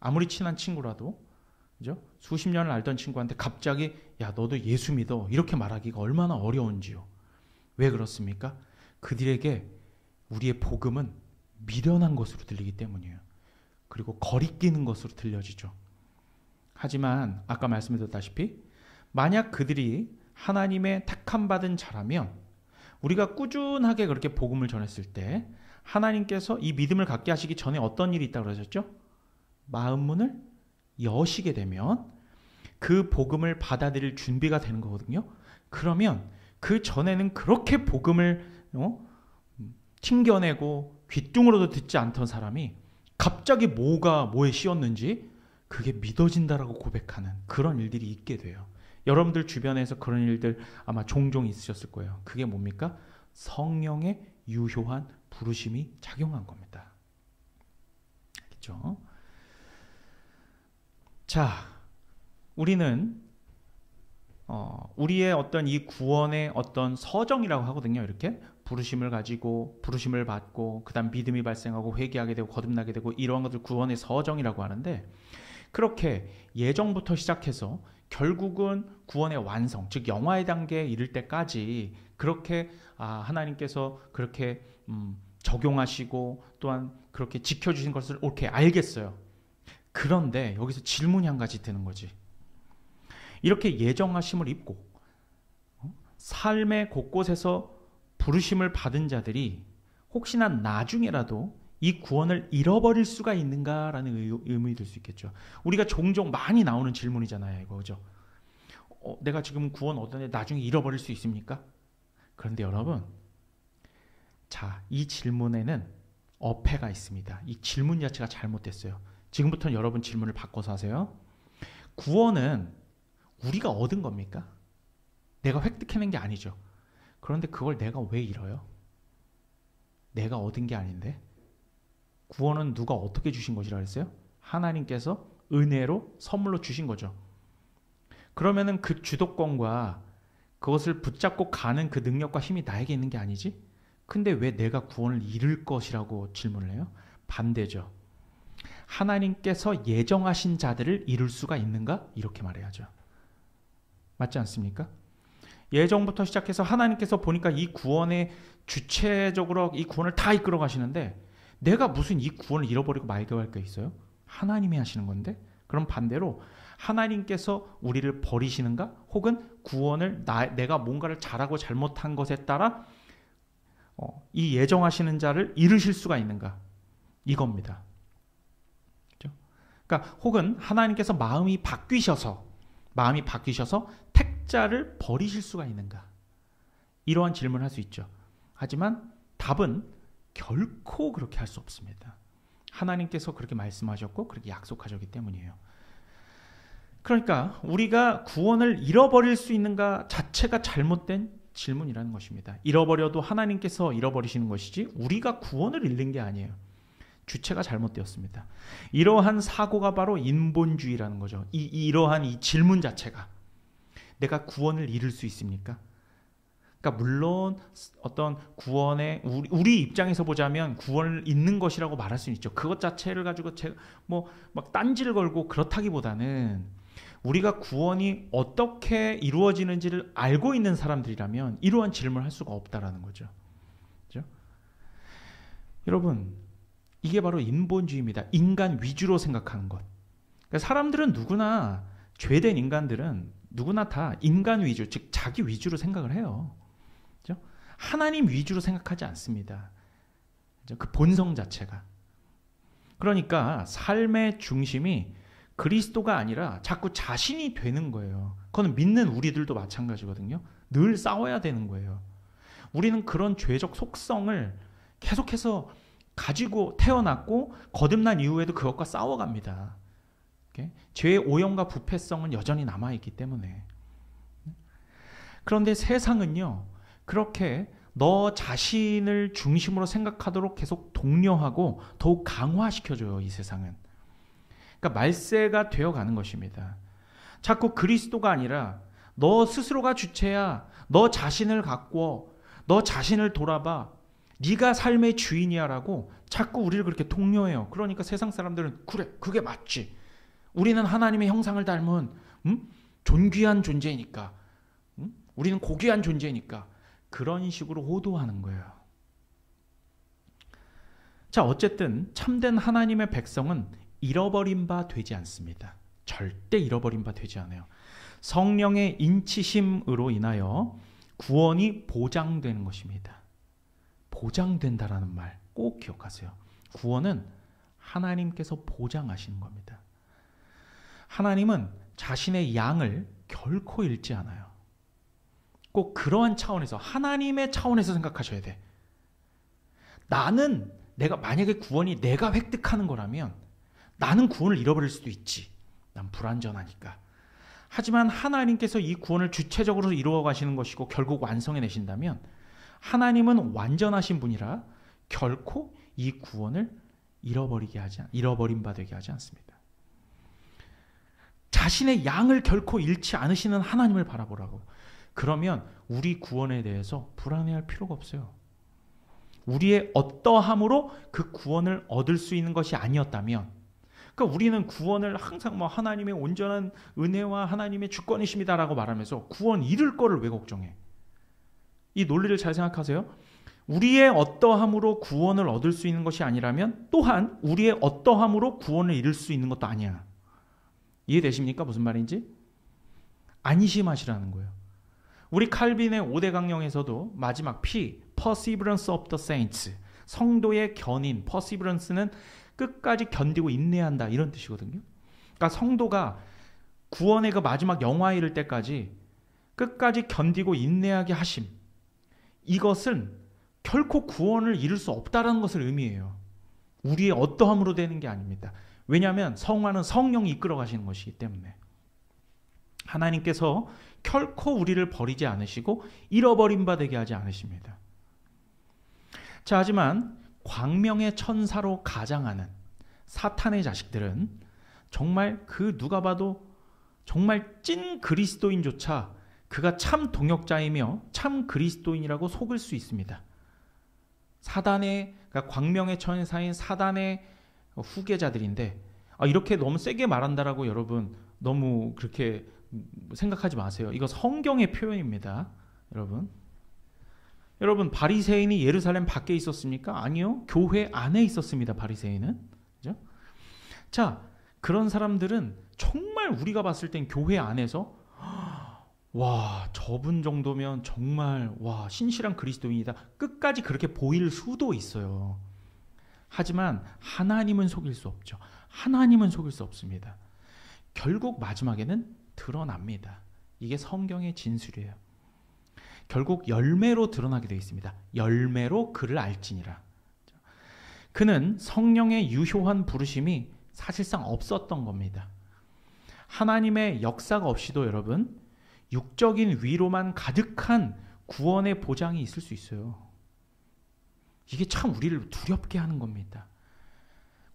아무리 친한 친구라도, 그죠? 수십 년을 알던 친구한테 갑자기 야, 너도 예수 믿어. 이렇게 말하기가 얼마나 어려운지요. 왜 그렇습니까? 그들에게 우리의 복음은 미련한 것으로 들리기 때문이에요. 그리고 거리끼는 것으로 들려지죠. 하지만 아까 말씀드렸다시피 만약 그들이 하나님의 택함 받은 자라면 우리가 꾸준하게 그렇게 복음을 전했을 때 하나님께서 이 믿음을 갖게 하시기 전에 어떤 일이 있다고 그러셨죠? 마음 문을 여시게 되면 그 복음을 받아들일 준비가 되는 거거든요. 그러면 그 전에는 그렇게 복음을 튕겨내고 귓등으로도 듣지 않던 사람이 갑자기 뭐에 씌었는지 그게 믿어진다라고 고백하는 그런 일들이 있게 돼요. 여러분들 주변에서 그런 일들 아마 종종 있으셨을 거예요. 그게 뭡니까? 성령의 유효한 부르심이 작용한 겁니다. 알겠죠? 자, 우리는 우리의 어떤 이 구원의 어떤 서정이라고 하거든요. 이렇게 부르심을 가지고 부르심을 받고 그다음 믿음이 발생하고 회개하게 되고 거듭나게 되고 이러한 것들 구원의 서정이라고 하는데 그렇게 예정부터 시작해서 결국은 구원의 완성, 즉 영화의 단계에 이를 때까지 그렇게 하나님께서 그렇게 적용하시고 또한 그렇게 지켜주신 것을 옳게 알겠어요. 그런데 여기서 질문이 한 가지 드는 거지. 이렇게 예정하심을 입고 삶의 곳곳에서 부르심을 받은 자들이 혹시나 나중에라도 이 구원을 잃어버릴 수가 있는가라는 의문이 들 수 있겠죠. 우리가 종종 많이 나오는 질문이잖아요. 이거죠. 내가 지금 구원 얻었는데 나중에 잃어버릴 수 있습니까? 그런데 여러분, 자, 이 질문에는 어폐가 있습니다. 이 질문 자체가 잘못됐어요. 지금부터는 여러분 질문을 바꿔서 하세요. 구원은 우리가 얻은 겁니까? 내가 획득해낸 게 아니죠. 그런데 그걸 내가 왜 잃어요? 내가 얻은 게 아닌데? 구원은 누가 어떻게 주신 것이라 했어요? 하나님께서 은혜로 선물로 주신 거죠. 그러면은 그 주도권과 그것을 붙잡고 가는 그 능력과 힘이 나에게 있는 게 아니지? 근데 왜 내가 구원을 잃을 것이라고 질문을 해요? 반대죠. 하나님께서 예정하신 자들을 잃을 수가 있는가? 이렇게 말해야죠. 맞지 않습니까? 예정부터 시작해서 하나님께서 보니까 이 구원에 주체적으로 이 구원을 다 이끌어 가시는데 내가 무슨 이 구원을 잃어버리고 말게 할 게 있어요? 하나님이 하시는 건데? 그럼 반대로 하나님께서 우리를 버리시는가? 혹은 구원을 내가 뭔가를 잘하고 잘못한 것에 따라 이 예정하시는 자를 잃으실 수가 있는가? 이겁니다. 그렇죠? 그러니까 혹은 하나님께서 마음이 바뀌셔서 택자를 버리실 수가 있는가? 이러한 질문을 할 수 있죠. 하지만 답은 결코 그렇게 할 수 없습니다. 하나님께서 그렇게 말씀하셨고 그렇게 약속하셨기 때문이에요. 그러니까 우리가 구원을 잃어버릴 수 있는가 자체가 잘못된 질문이라는 것입니다. 잃어버려도 하나님께서 잃어버리시는 것이지 우리가 구원을 잃는 게 아니에요. 주체가 잘못되었습니다. 이러한 사고가 바로 인본주의라는 거죠. 이러한 이 질문 자체가 내가 구원을 잃을 수 있습니까? 그러니까 물론 어떤 구원의 우리 입장에서 보자면 구원을 있는 것이라고 말할 수는 있죠. 그것 자체를 가지고 막 딴지를 걸고 그렇다기보다는 우리가 구원이 어떻게 이루어지는지를 알고 있는 사람들이라면 이러한 질문을 할 수가 없다라는 거죠. 그렇죠? 여러분, 이게 바로 인본주의입니다. 인간 위주로 생각하는 것. 그러니까 사람들은 누구나, 죄된 인간들은 누구나 다 인간 위주, 즉 자기 위주로 생각을 해요. 그렇죠? 하나님 위주로 생각하지 않습니다. 그렇죠? 그 본성 자체가. 그러니까 삶의 중심이 그리스도가 아니라 자꾸 자신이 되는 거예요. 그건 믿는 우리들도 마찬가지거든요. 늘 싸워야 되는 거예요. 우리는 그런 죄적 속성을 계속해서 가지고 태어났고 거듭난 이후에도 그것과 싸워갑니다. 죄의 오염과 부패성은 여전히 남아있기 때문에. 그런데 세상은요, 그렇게 너 자신을 중심으로 생각하도록 계속 독려하고 더욱 강화시켜줘요. 이 세상은. 그러니까 말세가 되어가는 것입니다. 자꾸 그리스도가 아니라 너 스스로가 주체야. 너 자신을 갖고 너 자신을 돌아봐. 네가 삶의 주인이야 라고 자꾸 우리를 그렇게 독려해요. 그러니까 세상 사람들은 그래, 그게 맞지. 우리는 하나님의 형상을 닮은 존귀한 존재니까, 우리는 고귀한 존재니까 그런 식으로 호도하는 거예요. 자, 어쨌든 참된 하나님의 백성은 잃어버린 바 되지 않습니다. 절대 잃어버린 바 되지 않아요. 성령의 인치심으로 인하여 구원이 보장되는 것입니다. 보장된다라는 말 꼭 기억하세요. 구원은 하나님께서 보장하시는 겁니다. 하나님은 자신의 양을 결코 잃지 않아요. 꼭 그러한 차원에서, 하나님의 차원에서 생각하셔야 돼. 만약에 구원이 내가 획득하는 거라면 나는 구원을 잃어버릴 수도 있지. 난 불완전하니까. 하지만 하나님께서 이 구원을 주체적으로 이루어 가시는 것이고 결국 완성해 내신다면 하나님은 완전하신 분이라 결코 이 구원을 잃어버린 바 되게 하지 않습니다. 자신의 양을 결코 잃지 않으시는 하나님을 바라보라고. 그러면 우리 구원에 대해서 불안해할 필요가 없어요. 우리의 어떠함으로 그 구원을 얻을 수 있는 것이 아니었다면, 그러니까 우리는 구원을 항상 하나님의 온전한 은혜와 하나님의 주권이십니다라고 말하면서 구원 잃을 거를 왜 걱정해? 이 논리를 잘 생각하세요. 우리의 어떠함으로 구원을 얻을 수 있는 것이 아니라면 또한 우리의 어떠함으로 구원을 잃을 수 있는 것도 아니야. 이해되십니까? 무슨 말인지? 안심하시라는 거예요. 우리 칼빈의 5대 강령에서도 마지막 P, Perseverance of the Saints, 성도의 견인, Perseverance는 끝까지 견디고 인내한다, 이런 뜻이거든요. 그러니까 성도가 구원의 그 마지막 영화에 이를 때까지 끝까지 견디고 인내하게 하심, 이것은 결코 구원을 이룰 수 없다는 것을 의미해요. 우리의 어떠함으로 되는 게 아닙니다. 왜냐하면 성화는 성령이 이끌어 가시는 것이기 때문에. 하나님께서 결코 우리를 버리지 않으시고 잃어버린 바 되게 하지 않으십니다. 자, 하지만 광명의 천사로 가장하는 사탄의 자식들은 정말 누가 봐도 정말 찐 그리스도인조차 그가 참 동역자이며 참 그리스도인이라고 속을 수 있습니다. 그러니까 광명의 천사인 사단의 후계자들인데, 이렇게 너무 세게 말한다라고 여러분 너무 그렇게 생각하지 마세요. 이거 성경의 표현입니다. 여러분 바리새인이 예루살렘 밖에 있었습니까? 아니요. 교회 안에 있었습니다. 바리새인은. 그죠? 자, 그런 사람들은 정말 우리가 봤을 땐 교회 안에서 와, 저분 정도면 정말 신실한 그리스도인이다. 끝까지 그렇게 보일 수도 있어요. 하지만 하나님은 속일 수 없죠. 하나님은 속일 수 없습니다. 결국 마지막에는 드러납니다. 이게 성경의 진술이에요. 결국 열매로 드러나게 되어 있습니다. 열매로 그를 알지니라. 그는 성령의 유효한 부르심이 사실상 없었던 겁니다. 하나님의 역사가 없이도 여러분, 육적인 위로만 가득한 구원의 보장이 있을 수 있어요. 이게 참 우리를 두렵게 하는 겁니다.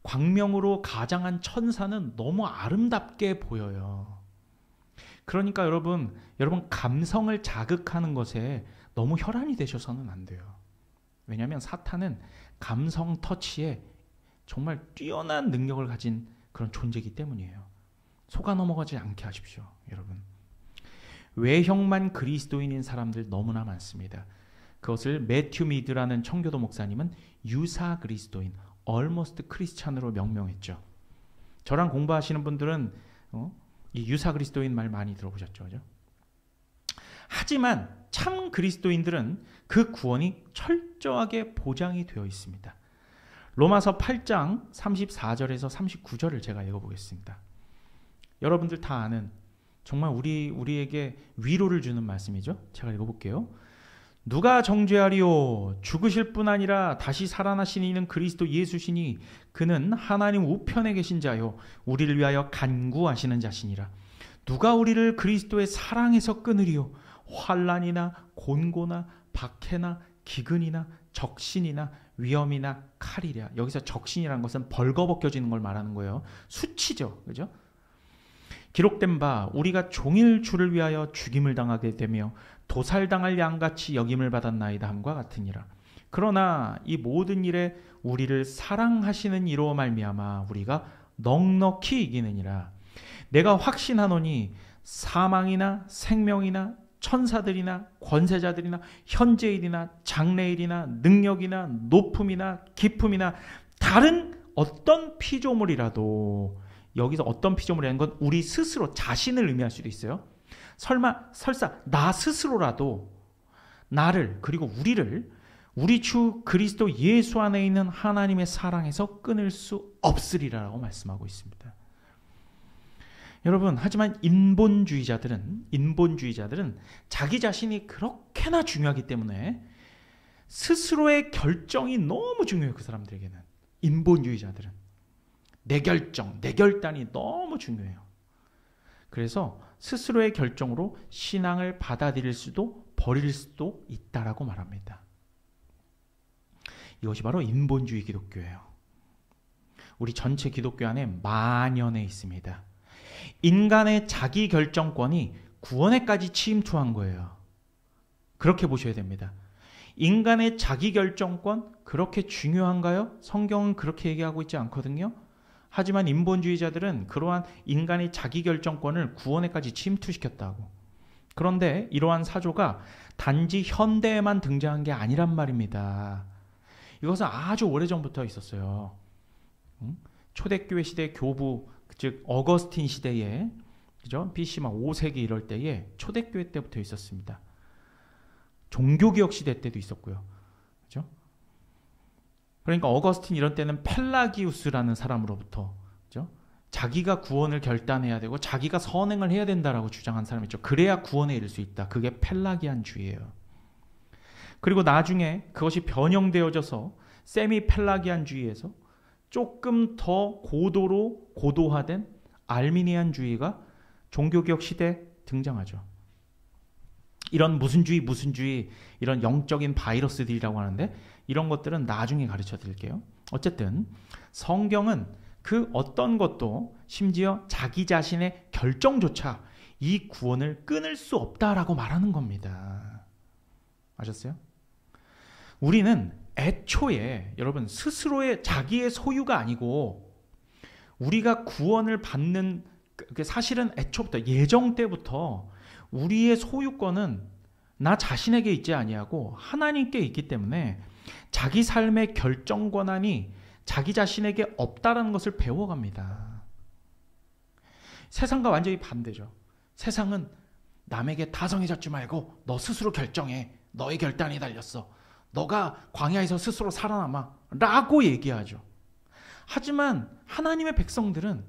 광명으로 가장한 천사는 너무 아름답게 보여요. 그러니까 여러분 감성을 자극하는 것에 너무 혈안이 되셔서는 안 돼요. 왜냐하면 사탄은 감성 터치에 정말 뛰어난 능력을 가진 그런 존재이기 때문이에요. 속아 넘어가지 않게 하십시오, 여러분. 외형만 그리스도인인 사람들 너무나 많습니다. 그것을 매튜 미드라는 청교도 목사님은 유사 그리스도인, almost 크리스찬으로 명명했죠. 저랑 공부하시는 분들은 이 유사 그리스도인 말 많이 들어보셨죠, 그죠? 하지만 참 그리스도인들은 그 구원이 철저하게 보장이 되어 있습니다. 로마서 8장 34절에서 39절을 제가 읽어보겠습니다. 여러분들 다 아는 정말 우리에게 위로를 주는 말씀이죠. 제가 읽어볼게요. 누가 정죄하리요? 죽으실 뿐 아니라 다시 살아나신 이는 그리스도 예수시니 그는 하나님 우편에 계신 자요 우리를 위하여 간구하시는 자시니라. 누가 우리를 그리스도의 사랑에서 끊으리요? 환난이나 곤고나 박해나 기근이나 적신이나 위험이나 칼이랴. 여기서 적신이라는 것은 벌거벗겨지는 걸 말하는 거예요. 수치죠, 그죠? 기록된 바 우리가 종일 주를 위하여 죽임을 당하게 되며 도살당할 양같이 여김을 받았나이다 함과 같으니라. 그러나 이 모든 일에 우리를 사랑하시는 이로 말미암아 우리가 넉넉히 이기느니라. 내가 확신하노니 사망이나 생명이나 천사들이나 권세자들이나 현재일이나 장래일이나 능력이나 높음이나 깊음이나 다른 어떤 피조물이라도, 여기서 어떤 피조물이라는 건 우리 스스로 자신을 의미할 수도 있어요. 설사 나 스스로라도 나를, 그리고 우리를 우리 주 그리스도 예수 안에 있는 하나님의 사랑에서 끊을 수 없으리라고 말씀하고 있습니다. 여러분, 하지만 인본주의자들은 자기 자신이 그렇게나 중요하기 때문에 스스로의 결정이 너무 중요해요. 그 사람들에게는, 인본주의자들은 내 결정, 내 결단이 너무 중요해요. 그래서 스스로의 결정으로 신앙을 받아들일 수도 버릴 수도 있다라고 말합니다. 이것이 바로 인본주의 기독교예요. 우리 전체 기독교 안에 만연해 있습니다. 인간의 자기 결정권이 구원에까지 침투한 거예요. 그렇게 보셔야 됩니다. 인간의 자기 결정권 그렇게 중요한가요? 성경은 그렇게 얘기하고 있지 않거든요. 하지만 인본주의자들은 그러한 인간의 자기 결정권을 구원에까지 침투시켰다고. 그런데 이러한 사조가 단지 현대에만 등장한 게 아니란 말입니다. 이것은 아주 오래전부터 있었어요. 초대교회 시대 교부, 즉 어거스틴 시대에, 그죠? BC 막 5세기 이럴 때에 초대교회 때부터 있었습니다. 종교개혁 시대 때도 있었고요. 그죠? 그러니까 어거스틴 이런 때는 펠라기우스라는 사람으로부터, 그죠? 자기가 구원을 결단해야 되고 자기가 선행을 해야 된다라고 주장한 사람이죠. 그래야 구원에 이를 수 있다. 그게 펠라기안주의예요. 그리고 나중에 그것이 변형되어져서 세미 펠라기안주의에서 조금 더 고도화된 알미니안주의가 종교개혁 시대에 등장하죠. 이런 무슨 주의 이런 영적인 바이러스들이라고 하는데 이런 것들은 나중에 가르쳐 드릴게요. 어쨌든 성경은 그 어떤 것도 심지어 자기 자신의 결정조차 이 구원을 끊을 수 없다라고 말하는 겁니다. 아셨어요? 우리는 애초에 여러분 스스로의 자기의 소유가 아니고 우리가 구원을 받는, 사실은 애초부터 예정 때부터 우리의 소유권은 나 자신에게 있지 아니하고 하나님께 있기 때문에 자기 삶의 결정 권한이 자기 자신에게 없다라는 것을 배워갑니다. 세상과 완전히 반대죠. 세상은 남에게 다성이 잡지 말고 너 스스로 결정해. 너의 결단이 달렸어. 너가 광야에서 스스로 살아남아 라고 얘기하죠. 하지만 하나님의 백성들은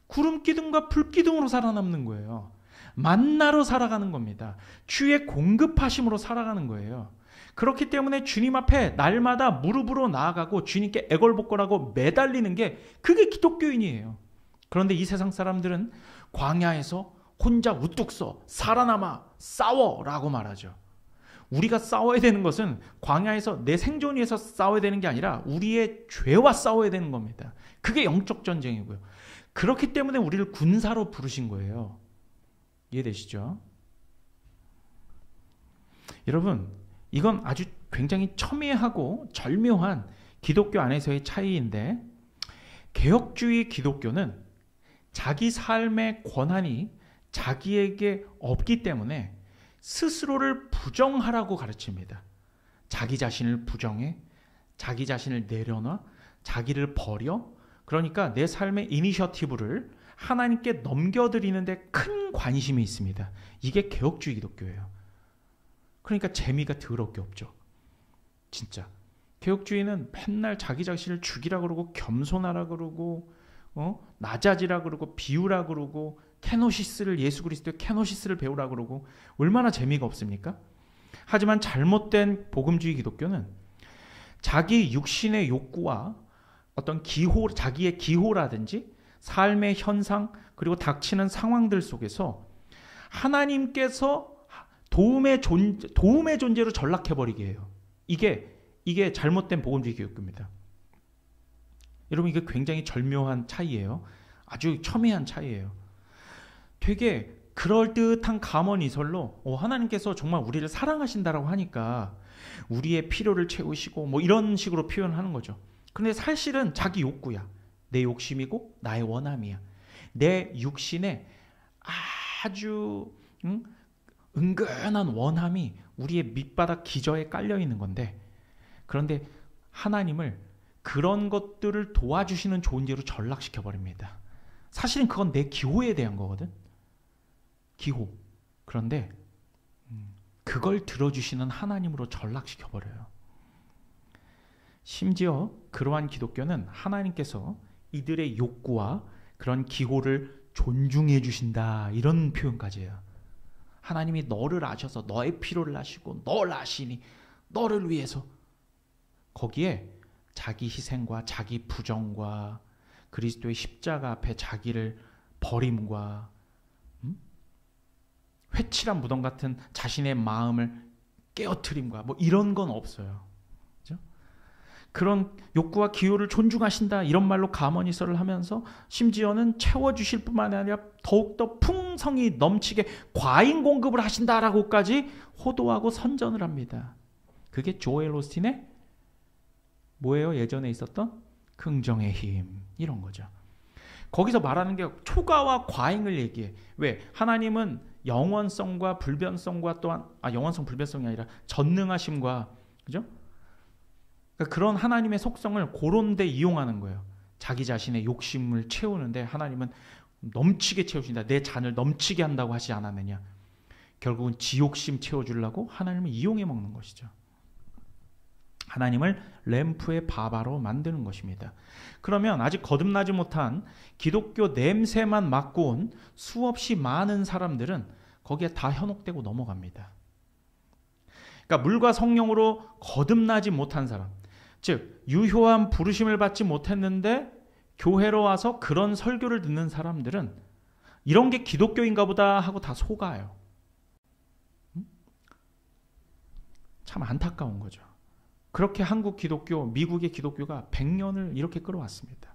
구름 기둥과 불 기둥으로 살아남는 거예요. 만나로 살아가는 겁니다. 주의 공급하심으로 살아가는 거예요. 그렇기 때문에 주님 앞에 날마다 무릎으로 나아가고 주님께 애걸복걸하고 매달리는 게 그게 기독교인이에요. 그런데 이 세상 사람들은 광야에서 혼자 우뚝 서 살아남아 싸워라고 말하죠. 우리가 싸워야 되는 것은 광야에서 내 생존 위해서 싸워야 되는 게 아니라 우리의 죄와 싸워야 되는 겁니다. 그게 영적 전쟁이고요. 그렇기 때문에 우리를 군사로 부르신 거예요. 이해되시죠? 여러분, 이건 아주 굉장히 첨예하고 절묘한 기독교 안에서의 차이인데, 개혁주의 기독교는 자기 삶의 권한이 자기에게 없기 때문에 스스로를 부정하라고 가르칩니다. 자기 자신을 부정해, 자기 자신을 내려놔, 자기를 버려. 그러니까 내 삶의 이니셔티브를 하나님께 넘겨드리는데 큰 관심이 있습니다. 이게 개혁주의 기독교예요. 그러니까 재미가 더럽게 없죠. 진짜. 개혁주의는 맨날 자기 자신을 죽이라 그러고, 겸손하라 그러고, 낮아지라 그러고, 비우라 그러고, 케노시스를, 예수 그리스도의 케노시스를 배우라 그러고, 얼마나 재미가 없습니까? 하지만 잘못된 복음주의 기독교는 자기 육신의 욕구와 어떤 기호, 자기의 기호라든지 삶의 현상, 그리고 닥치는 상황들 속에서 하나님께서 도움의 존재로 전락해버리게 해요. 이게 잘못된 복음주의 기독교입니다. 여러분, 이게 굉장히 절묘한 차이예요. 아주 첨예한 차이예요. 되게 그럴듯한 감언이설로 하나님께서 정말 우리를 사랑하신다라고 하니까 우리의 필요를 채우시고 뭐 이런 식으로 표현하는 거죠. 그런데 사실은 자기 욕구야. 내 욕심이고 나의 원함이야. 내 육신에 아주 은근한 원함이 우리의 밑바닥 기저에 깔려 있는 건데, 그런데 하나님을 그런 것들을 도와주시는 존재로 전락시켜 버립니다. 사실은 그건 내 기호에 대한 거거든. 기호. 그런데 그걸 들어주시는 하나님으로 전락시켜 버려요. 심지어 그러한 기독교는 하나님께서 이들의 욕구와 그런 기호를 존중해 주신다, 이런 표현까지 해요. 하나님이 너를 아셔서 너의 필요를 아시고 널 아시니 너를 위해서, 거기에 자기 희생과 자기 부정과 그리스도의 십자가 앞에 자기를 버림과 회칠한 무덤 같은 자신의 마음을 깨어트림과 뭐 이런 건 없어요. 그렇죠? 그런 욕구와 기호를 존중하신다, 이런 말로 감언이설을 하면서 심지어는 채워주실 뿐만 아니라 더욱더 풍성이 넘치게 과잉 공급을 하신다라고까지 호도하고 선전을 합니다. 그게 조엘 오스틴의 뭐예요? 예전에 있었던 긍정의 힘, 이런 거죠. 거기서 말하는 게 초과와 과잉을 얘기해. 왜? 하나님은 영원성과 불변성과 또한 영원성 불변성이 아니라 전능하심과, 그죠? 그러니까 그런 하나님의 속성을 그런 데 이용하는 거예요. 자기 자신의 욕심을 채우는데 하나님은 넘치게 채우신다. 내 잔을 넘치게 한다고 하지 않았느냐. 결국은 지 욕심 채워주려고 하나님을 이용해 먹는 것이죠. 하나님을 램프의 바바로 만드는 것입니다. 그러면 아직 거듭나지 못한 기독교 냄새만 맡고 온 수없이 많은 사람들은 거기에 다 현혹되고 넘어갑니다. 그러니까 물과 성령으로 거듭나지 못한 사람, 즉 유효한 부르심을 받지 못했는데 교회로 와서 그런 설교를 듣는 사람들은 이런 게 기독교인가 보다 하고 다 속아요. 참 안타까운 거죠. 그렇게 한국 기독교, 미국의 기독교가 100년을 이렇게 끌어왔습니다.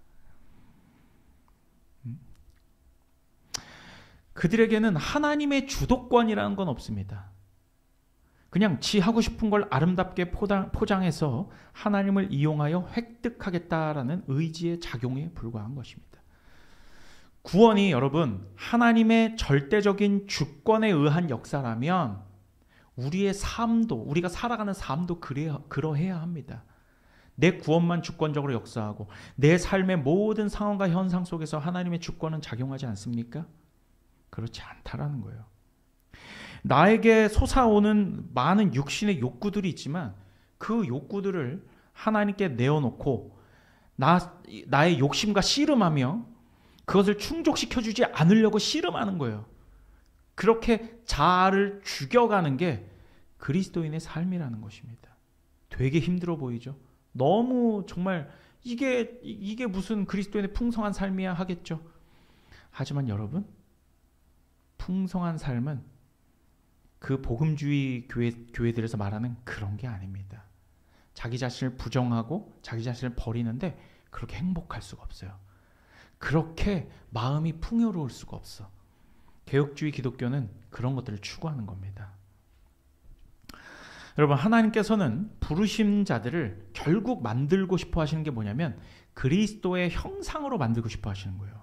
그들에게는 하나님의 주도권이라는 건 없습니다. 그냥 지 하고 싶은 걸 아름답게 포장해서 하나님을 이용하여 획득하겠다라는 의지의 작용에 불과한 것입니다. 구원이 여러분 하나님의 절대적인 주권에 의한 역사라면 우리의 삶도, 우리가 살아가는 삶도 그러해야 합니다. 내 구원만 주권적으로 역사하고 내 삶의 모든 상황과 현상 속에서 하나님의 주권은 작용하지 않습니까? 그렇지 않다라는 거예요. 나에게 솟아오는 많은 육신의 욕구들이 있지만 그 욕구들을 하나님께 내어놓고 나의 욕심과 씨름하며 그것을 충족시켜주지 않으려고 씨름하는 거예요. 그렇게 자아를 죽여가는 게 그리스도인의 삶이라는 것입니다. 되게 힘들어 보이죠? 너무 정말 이게 무슨 그리스도인의 풍성한 삶이야 하겠죠? 하지만 여러분, 풍성한 삶은 그 복음주의 교회들에서 말하는 그런 게 아닙니다. 자기 자신을 부정하고 자기 자신을 버리는데 그렇게 행복할 수가 없어요. 그렇게 마음이 풍요로울 수가 없어. 개혁주의 기독교는 그런 것들을 추구하는 겁니다. 여러분, 하나님께서는 부르신 자들을 결국 만들고 싶어 하시는 게 뭐냐면 그리스도의 형상으로 만들고 싶어 하시는 거예요.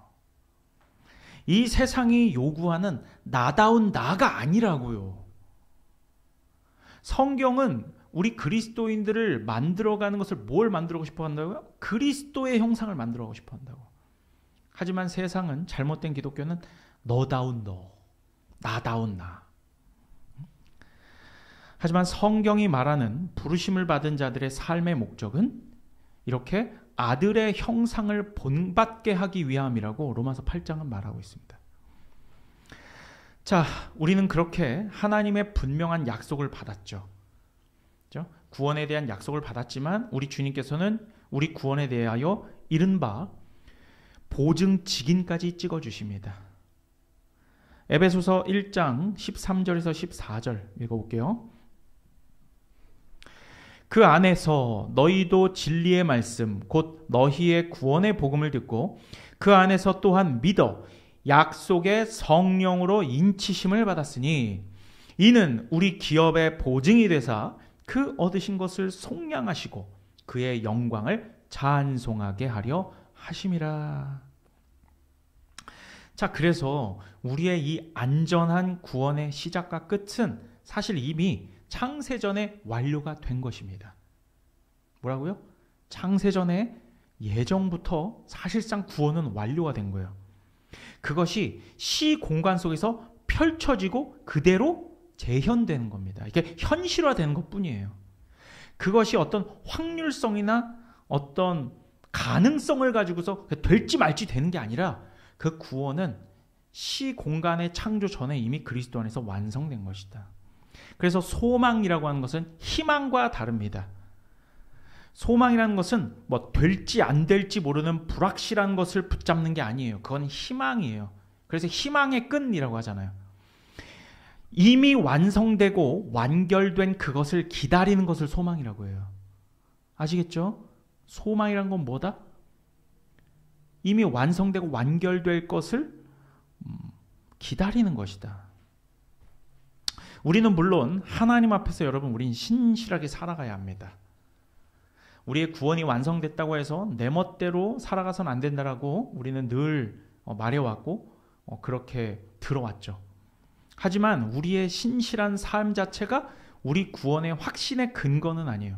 이 세상이 요구하는 나다운 나가 아니라고요. 성경은 우리 그리스도인들을 만들어가는 것을 뭘 만들고 싶어 한다고요? 그리스도의 형상을 만들어가고 싶어 한다고. 하지만 세상은, 잘못된 기독교는 너다운 너, 나다운 나. 하지만 성경이 말하는 부르심을 받은 자들의 삶의 목적은 이렇게 아들의 형상을 본받게 하기 위함이라고 로마서 8장은 말하고 있습니다. 자, 우리는 그렇게 하나님의 분명한 약속을 받았죠. 그렇죠? 구원에 대한 약속을 받았지만 우리 주님께서는 우리 구원에 대하여 이른바 보증 직인까지 찍어주십니다. 에베소서 1장 13절에서 14절 읽어볼게요. 그 안에서 너희도 진리의 말씀 곧 너희의 구원의 복음을 듣고 그 안에서 또한 믿어 약속의 성령으로 인치심을 받았으니 이는 우리 기업의 보증이 되사 그 얻으신 것을 속량하시고 그의 영광을 찬송하게 하려 하심이라. 자, 그래서 우리의 이 안전한 구원의 시작과 끝은 사실 이미 창세전에 완료가 된 것입니다. 뭐라고요? 창세전에 예정부터 사실상 구원은 완료가 된 거예요. 그것이 시공간 속에서 펼쳐지고 그대로 재현되는 겁니다. 이게 현실화되는 것뿐이에요. 그것이 어떤 확률성이나 어떤 가능성을 가지고서 될지 말지 되는 게 아니라 그 구원은 시공간의 창조 전에 이미 그리스도 안에서 완성된 것이다. 그래서 소망이라고 하는 것은 희망과 다릅니다. 소망이라는 것은 뭐 될지 안 될지 모르는 불확실한 것을 붙잡는 게 아니에요. 그건 희망이에요. 그래서 희망의 끈이라고 하잖아요. 이미 완성되고 완결된 그것을 기다리는 것을 소망이라고 해요. 아시겠죠? 소망이란 건 뭐다? 이미 완성되고 완결될 것을 기다리는 것이다. 우리는 물론 하나님 앞에서 여러분 우린 신실하게 살아가야 합니다. 우리의 구원이 완성됐다고 해서 내 멋대로 살아가서는 안 된다라고 우리는 늘 말해왔고 그렇게 들어왔죠. 하지만 우리의 신실한 삶 자체가 우리 구원의 확신의 근거는 아니에요.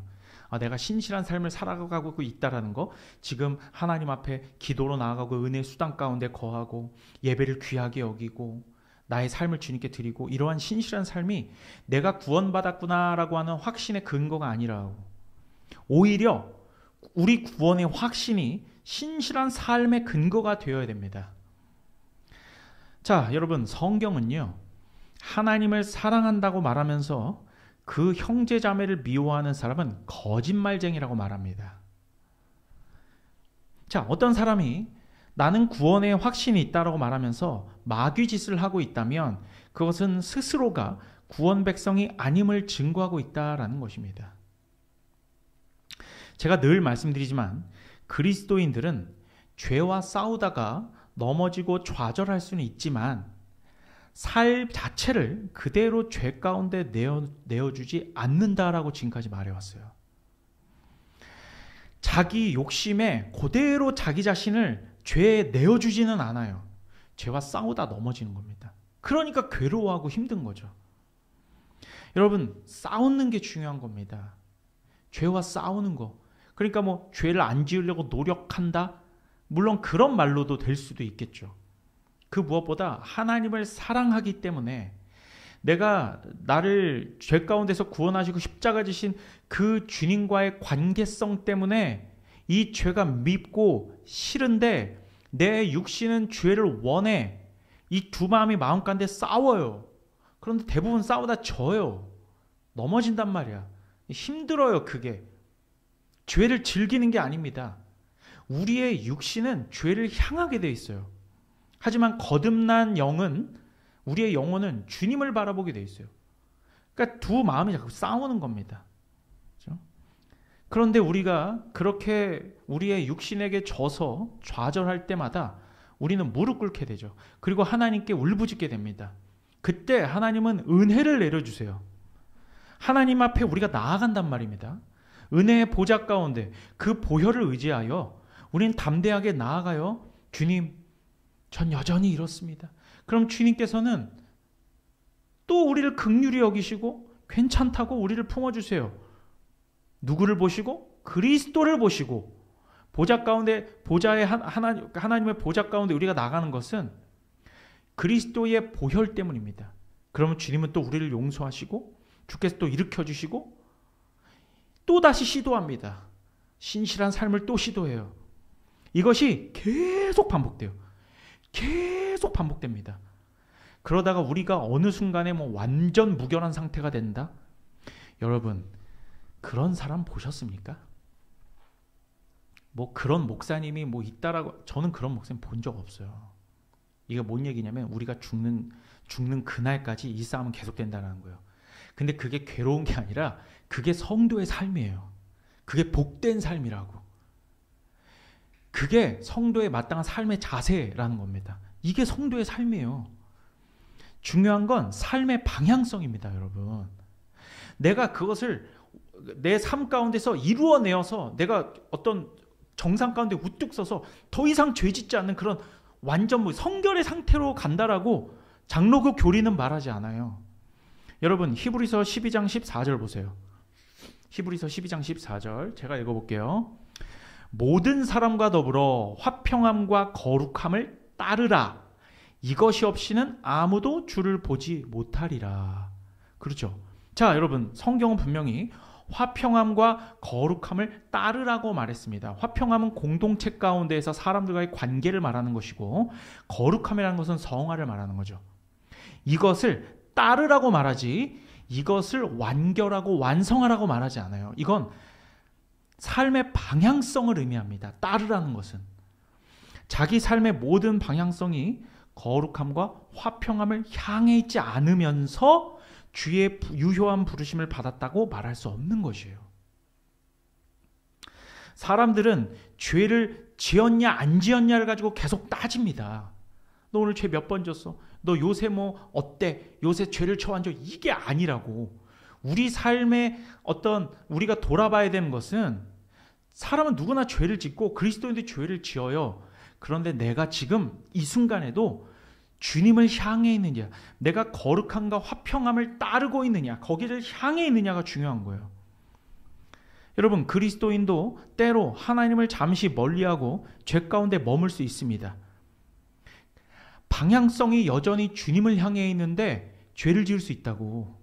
내가 신실한 삶을 살아가고 있다라는 거, 지금 하나님 앞에 기도로 나아가고 은혜 수단 가운데 거하고 예배를 귀하게 여기고 나의 삶을 주님께 드리고 이러한 신실한 삶이 내가 구원받았구나라고 하는 확신의 근거가 아니라고. 오히려 우리 구원의 확신이 신실한 삶의 근거가 되어야 됩니다. 자, 여러분, 성경은요, 하나님을 사랑한다고 말하면서 그 형제 자매를 미워하는 사람은 거짓말쟁이라고 말합니다. 자, 어떤 사람이 나는 구원의 확신이 있다라고 말하면서 마귀 짓을 하고 있다면 그것은 스스로가 구원 백성이 아님을 증거하고 있다라는 것입니다. 제가 늘 말씀드리지만 그리스도인들은 죄와 싸우다가 넘어지고 좌절할 수는 있지만 삶 자체를 그대로 죄 가운데 내어주지 않는다라고 지금까지 말해왔어요. 자기 욕심에 그대로 자기 자신을 죄에 내어주지는 않아요. 죄와 싸우다 넘어지는 겁니다. 그러니까 괴로워하고 힘든 거죠. 여러분, 싸우는 게 중요한 겁니다. 죄와 싸우는 거. 그러니까 뭐 죄를 안 지으려고 노력한다? 물론 그런 말로도 될 수도 있겠죠. 그 무엇보다 하나님을 사랑하기 때문에 내가 나를 죄 가운데서 구원하시고 십자가 지신 그 주님과의 관계성 때문에 이 죄가 밉고 싫은데 내 육신은 죄를 원해. 이 두 마음이 마음 가운데 싸워요. 그런데 대부분 싸우다 져요. 넘어진단 말이야. 힘들어요, 그게. 죄를 즐기는 게 아닙니다. 우리의 육신은 죄를 향하게 돼 있어요. 하지만 거듭난 영은, 우리의 영혼은 주님을 바라보게 돼 있어요. 그러니까 두 마음이 자꾸 싸우는 겁니다. 그렇죠? 그런데 우리가 그렇게 우리의 육신에게 져서 좌절할 때마다 우리는 무릎 꿇게 되죠. 그리고 하나님께 울부짖게 됩니다. 그때 하나님은 은혜를 내려주세요. 하나님 앞에 우리가 나아간단 말입니다. 은혜의 보좌 가운데 그 보혈을 의지하여 우리는 담대하게 나아가요. 주님, 전 여전히 이렇습니다. 그럼 주님께서는 또 우리를 긍휼히 여기시고 괜찮다고 우리를 품어주세요. 누구를 보시고? 그리스도를 보시고 보좌 가운데 하나님의 보좌 가운데 우리가 나가는 것은 그리스도의 보혈 때문입니다. 그러면 주님은 또 우리를 용서하시고 주께서 또 일으켜 주시고 또 다시 시도합니다. 신실한 삶을 또 시도해요. 이것이 계속 반복돼요. 계속 반복됩니다. 그러다가 우리가 어느 순간에 완전 무결한 상태가 된다? 여러분, 그런 사람 보셨습니까? 그런 목사님이 있다라고, 저는 그런 목사님 본 적 없어요. 이게 뭔 얘기냐면 우리가 죽는 그날까지 이 싸움은 계속된다는 거예요. 근데 그게 괴로운 게 아니라 그게 성도의 삶이에요. 그게 복된 삶이라고. 그게 성도의 마땅한 삶의 자세라는 겁니다. 이게 성도의 삶이에요. 중요한 건 삶의 방향성입니다, 여러분. 내가 그것을 내 삶 가운데서 이루어내어서 내가 어떤 정상 가운데 우뚝 서서 더 이상 죄짓지 않는 그런 완전 성결의 상태로 간다라고 장로교 교리는 말하지 않아요. 여러분, 히브리서 12장 14절 보세요. 히브리서 12장 14절 제가 읽어볼게요. 모든 사람과 더불어 화평함과 거룩함을 따르라. 이것이 없이는 아무도 주를 보지 못하리라. 그렇죠. 자, 여러분, 성경은 분명히 화평함과 거룩함을 따르라고 말했습니다. 화평함은 공동체 가운데에서 사람들과의 관계를 말하는 것이고 거룩함이라는 것은 성화를 말하는 거죠. 이것을 따르라고 말하지 이것을 완결하고 완성하라고 말하지 않아요. 이건 삶의 방향성을 의미합니다. 따르라는 것은 자기 삶의 모든 방향성이 거룩함과 화평함을 향해 있지 않으면서 주의 유효한 부르심을 받았다고 말할 수 없는 것이에요. 사람들은 죄를 지었냐 안 지었냐를 가지고 계속 따집니다. 너 오늘 죄 몇 번 졌어? 너 요새 어때? 요새 죄를 처한 적 이게 아니라고. 우리 삶의 우리가 돌아봐야 되는 것은 사람은 누구나 죄를 짓고 그리스도인도 죄를 지어요. 그런데 내가 지금 이 순간에도 주님을 향해 있느냐, 내가 거룩함과 화평함을 따르고 있느냐, 거기를 향해 있느냐가 중요한 거예요. 여러분, 그리스도인도 때로 하나님을 잠시 멀리하고 죄 가운데 머물 수 있습니다. 방향성이 여전히 주님을 향해 있는데 죄를 지을 수 있다고.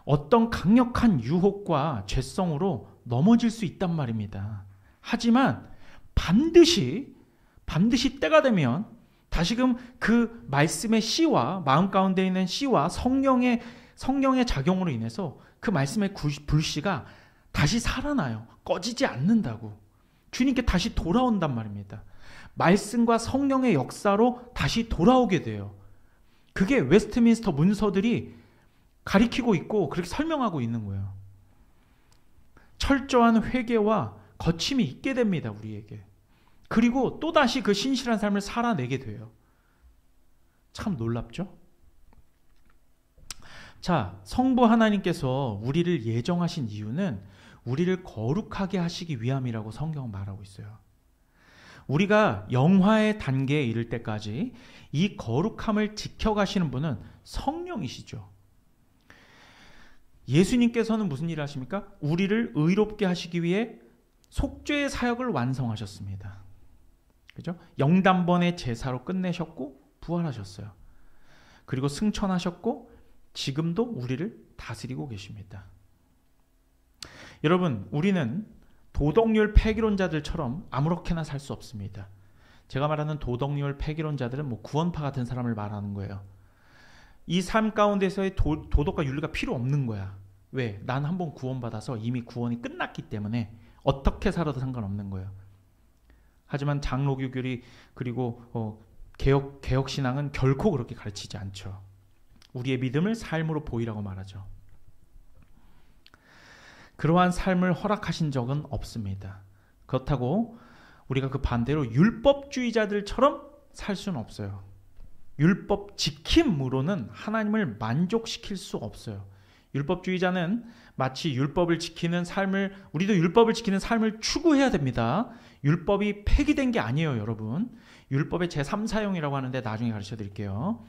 어떤 강력한 유혹과 죄성으로 넘어질 수 있단 말입니다. 하지만 반드시 때가 되면 다시금 그 말씀의 씨와 마음 가운데 있는 씨와 성령의 작용으로 인해서 그 말씀의 불씨가 다시 살아나요. 꺼지지 않는다고. 주님께 다시 돌아온단 말입니다. 말씀과 성령의 역사로 다시 돌아오게 돼요. 그게 웨스트민스터 문서들이 가리키고 있고 그렇게 설명하고 있는 거예요. 철저한 회개와 거침이 있게 됩니다, 우리에게. 그리고 또다시 그 신실한 삶을 살아내게 돼요. 참 놀랍죠? 자, 성부 하나님께서 우리를 예정하신 이유는 우리를 거룩하게 하시기 위함이라고 성경은 말하고 있어요. 우리가 영화의 단계에 이를 때까지 이 거룩함을 지켜가시는 분은 성령이시죠. 예수님께서는 무슨 일을 하십니까? 우리를 의롭게 하시기 위해 속죄의 사역을 완성하셨습니다. 그죠? 영단번의 제사로 끝내셨고 부활하셨어요. 그리고 승천하셨고 지금도 우리를 다스리고 계십니다. 여러분, 우리는 도덕률 폐기론자들처럼 아무렇게나 살 수 없습니다. 제가 말하는 도덕률 폐기론자들은 구원파 같은 사람을 말하는 거예요. 이 삶 가운데서의 도덕과 윤리가 필요 없는 거야. 왜? 난 한번 구원받아서 이미 구원이 끝났기 때문에 어떻게 살아도 상관없는 거예요. 하지만 장로교 교리 그리고 개혁신앙은 결코 그렇게 가르치지 않죠. 우리의 믿음을 삶으로 보이라고 말하죠. 그러한 삶을 허락하신 적은 없습니다. 그렇다고 우리가 그 반대로 율법주의자들처럼 살 수는 없어요. 율법 지킴으로는 하나님을 만족시킬 수 없어요. 율법주의자는 마치 율법을 지키는 삶을, 우리도 율법을 지키는 삶을 추구해야 됩니다. 율법이 폐기된 게 아니에요, 여러분. 율법의 제3 사용이라고 하는데 나중에 가르쳐 드릴게요.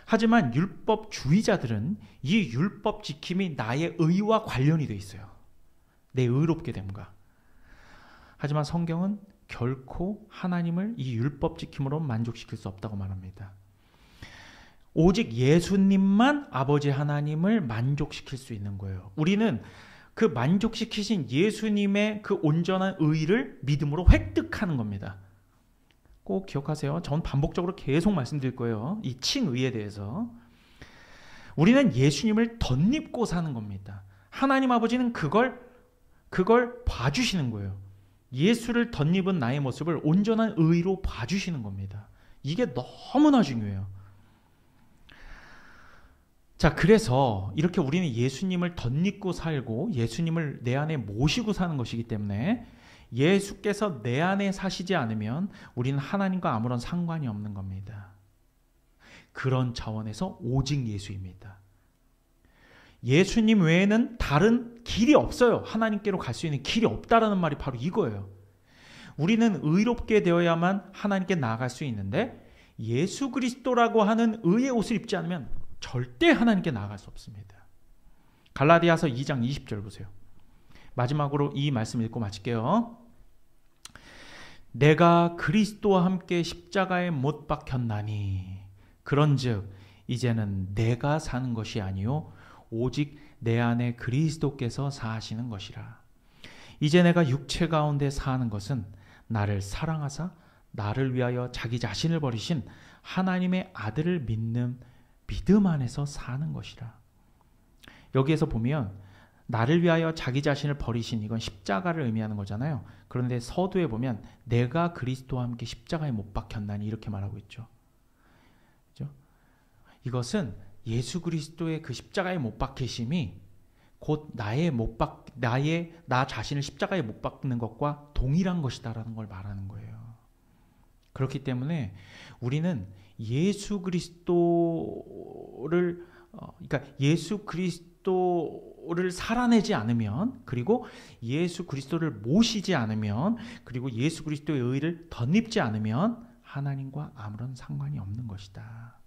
하지만 율법주의자들은 이 율법 지킴이 나의 의와 관련이 돼 있어요. 내 의롭게 됨과. 하지만 성경은 결코 하나님을 이 율법 지킴으로 만족시킬 수 없다고 말합니다. 오직 예수님만 아버지 하나님을 만족시킬 수 있는 거예요. 우리는 그 만족시키신 예수님의 그 온전한 의를 믿음으로 획득하는 겁니다. 꼭 기억하세요. 전 반복적으로 계속 말씀드릴 거예요. 이 칭의에 대해서. 우리는 예수님을 덧입고 사는 겁니다. 하나님 아버지는 그걸 봐주시는 거예요. 예수를 덧입은 나의 모습을 온전한 의로 봐주시는 겁니다. 이게 너무나 중요해요. 자, 그래서 이렇게 우리는 예수님을 덧입고 살고 예수님을 내 안에 모시고 사는 것이기 때문에 예수께서 내 안에 사시지 않으면 우리는 하나님과 아무런 상관이 없는 겁니다. 그런 차원에서 오직 예수입니다. 예수님 외에는 다른 길이 없어요. 하나님께로 갈 수 있는 길이 없다라는 말이 바로 이거예요. 우리는 의롭게 되어야만 하나님께 나아갈 수 있는데 예수 그리스도라고 하는 의의 옷을 입지 않으면 절대 하나님께 나아갈 수 없습니다. 갈라디아서 2장 20절 보세요. 마지막으로 이 말씀 읽고 마칠게요. 내가 그리스도와 함께 십자가에 못 박혔나니 그런즉 이제는 내가 사는 것이 아니요 오직 내 안에 그리스도께서 사하시는 것이라. 이제 내가 육체 가운데 사는 것은 나를 사랑하사 나를 위하여 자기 자신을 버리신 하나님의 아들을 믿는 믿음 안에서 사는 것이라. 여기에서 보면 나를 위하여 자기 자신을 버리신, 이건 십자가를 의미하는 거잖아요. 그런데 서두에 보면 내가 그리스도와 함께 십자가에 못 박혔나니 이렇게 말하고 있죠. 그렇죠? 이것은 예수 그리스도의 그 십자가에 못 박히심이 곧 나 자신을 십자가에 못 박는 것과 동일한 것이다라는 걸 말하는 거예요. 그렇기 때문에 우리는 예수 그리스도를 그러니까 예수 그리스도를 살아내지 않으면, 그리고 예수 그리스도를 모시지 않으면, 그리고 예수 그리스도의 의를 덧입지 않으면 하나님과 아무런 상관이 없는 것이다.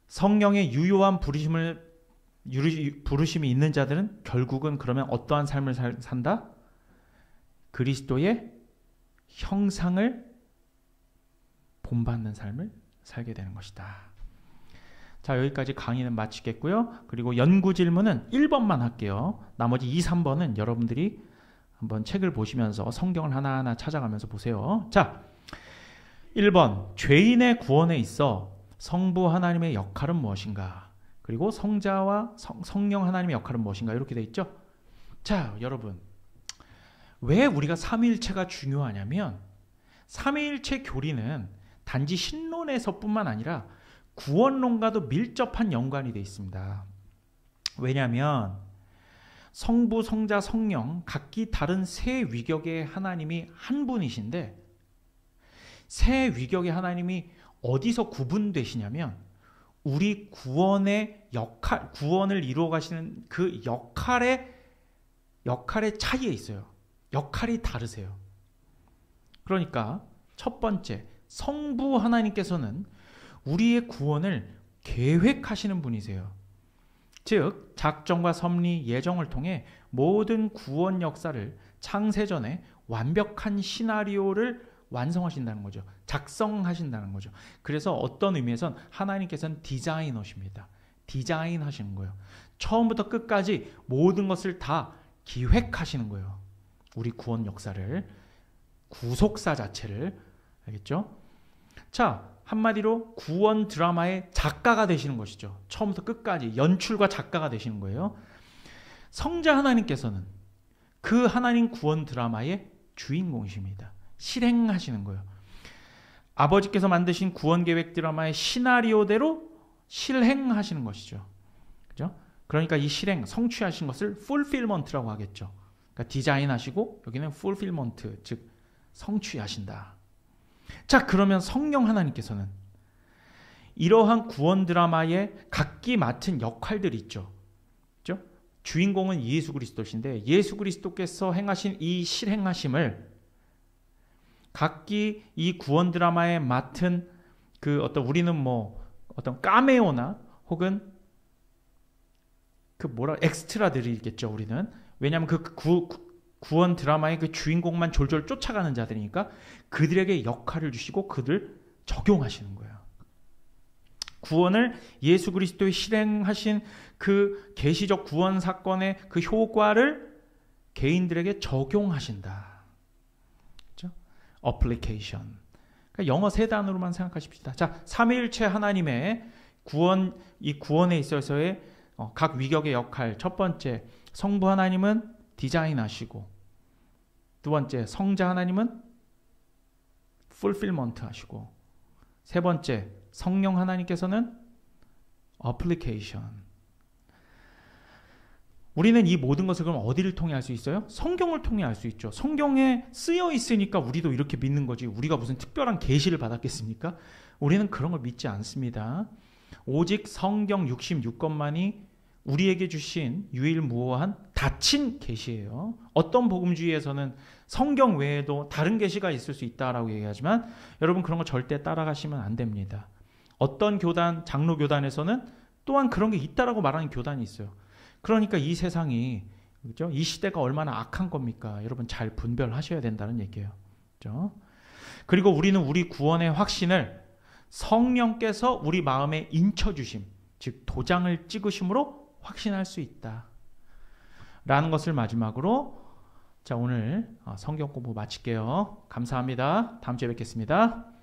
성령의 유효한 부르심이 있는 자들은 결국은 그러면 어떠한 삶을 산다? 그리스도의 형상을 본받는 삶을 살게 되는 것이다. 자, 여기까지 강의는 마치겠고요. 그리고 연구 질문은 1번만 할게요. 나머지 2, 3번은 여러분들이 한번 책을 보시면서 성경을 하나하나 찾아가면서 보세요. 자, 1번, 죄인의 구원에 있어 성부 하나님의 역할은 무엇인가? 그리고 성자와 성령 하나님의 역할은 무엇인가? 이렇게 돼 있죠. 자, 여러분, 왜 우리가 삼위일체가 중요하냐면 삼위일체 교리는 단지 신론에서뿐만 아니라 구원론과도 밀접한 연관이 되어 있습니다. 왜냐하면 성부, 성자, 성령 각기 다른 세 위격의 하나님이 한 분이신데, 세 위격의 하나님이 어디서 구분되시냐면 우리 구원의 역할, 구원을 이루어 가시는 그 역할의 차이에 있어요. 역할이 다르세요. 그러니까 첫 번째, 성부 하나님께서는 우리의 구원을 계획하시는 분이세요. 즉 작정과 섭리, 예정을 통해 모든 구원 역사를 창세전에 완벽한 시나리오를 완성하신다는 거죠. 작성하신다는 거죠. 그래서 어떤 의미에선 하나님께서는 디자이너십니다. 디자인하시는 거예요. 처음부터 끝까지 모든 것을 다 기획하시는 거예요. 우리 구원 역사를, 구속사 자체를. 알겠죠? 자, 한마디로 구원 드라마의 작가가 되시는 것이죠. 처음부터 끝까지 연출과 작가가 되시는 거예요. 성자 하나님께서는 그 하나님 구원 드라마의 주인공이십니다. 실행하시는 거예요. 아버지께서 만드신 구원 계획 드라마의 시나리오대로 실행하시는 것이죠. 그죠? 그러니까 이 실행, 성취하신 것을 fulfillment라고 하겠죠. 그러니까 디자인하시고 여기는 fulfillment, 즉 성취하신다. 자, 그러면 성령 하나님께서는 이러한 구원 드라마에 각기 맡은 역할들이 있죠. 주인공은 예수 그리스도신데 예수 그리스도께서 행하신 이 실행하심을 각기 이 구원 드라마에 맡은 그 어떤 우리는 뭐 어떤 카메오나 혹은 그 엑스트라들이겠죠. 우리는 왜냐하면 그 구원 드라마의 그 주인공만 졸졸 쫓아가는 자들이니까 그들에게 역할을 주시고 그들 적용하시는 거예요. 구원을 예수 그리스도의 실행하신 그 계시적 구원 사건의 그 효과를 개인들에게 적용하신다. 그렇죠? application. 그러니까 영어 세 단어로만 생각하십시다. 자, 삼위일체 하나님의 이 구원에 있어서의 각 위격의 역할. 첫 번째, 성부 하나님은 디자인하시고, 두 번째, 성자 하나님은 fulfillment 하시고, 세 번째, 성령 하나님께서는 application. 우리는 이 모든 것을 그럼 어디를 통해 할 수 있어요? 성경을 통해 할 수 있죠. 성경에 쓰여 있으니까 우리도 이렇게 믿는 거지. 우리가 무슨 특별한 계시를 받았겠습니까? 우리는 그런 걸 믿지 않습니다. 오직 성경 66권만이 우리에게 주신 유일무오한 닫힌 계시예요. 어떤 복음주의에서는 성경 외에도 다른 계시가 있을 수 있다라고 얘기하지만 여러분 그런 거 절대 따라가시면 안 됩니다. 어떤 교단, 장로 교단에서는 또한 그런 게 있다라고 말하는 교단이 있어요. 그러니까 이 세상이, 그렇죠? 이 시대가 얼마나 악한 겁니까? 여러분 잘 분별하셔야 된다는 얘기예요. 그렇죠? 그리고 우리는 우리 구원의 확신을 성령께서 우리 마음에 인쳐주심, 즉 도장을 찍으심으로 확신할 수 있다. 라는 것을 마지막으로 자 오늘 성경 공부 마칠게요. 감사합니다. 다음 주에 뵙겠습니다.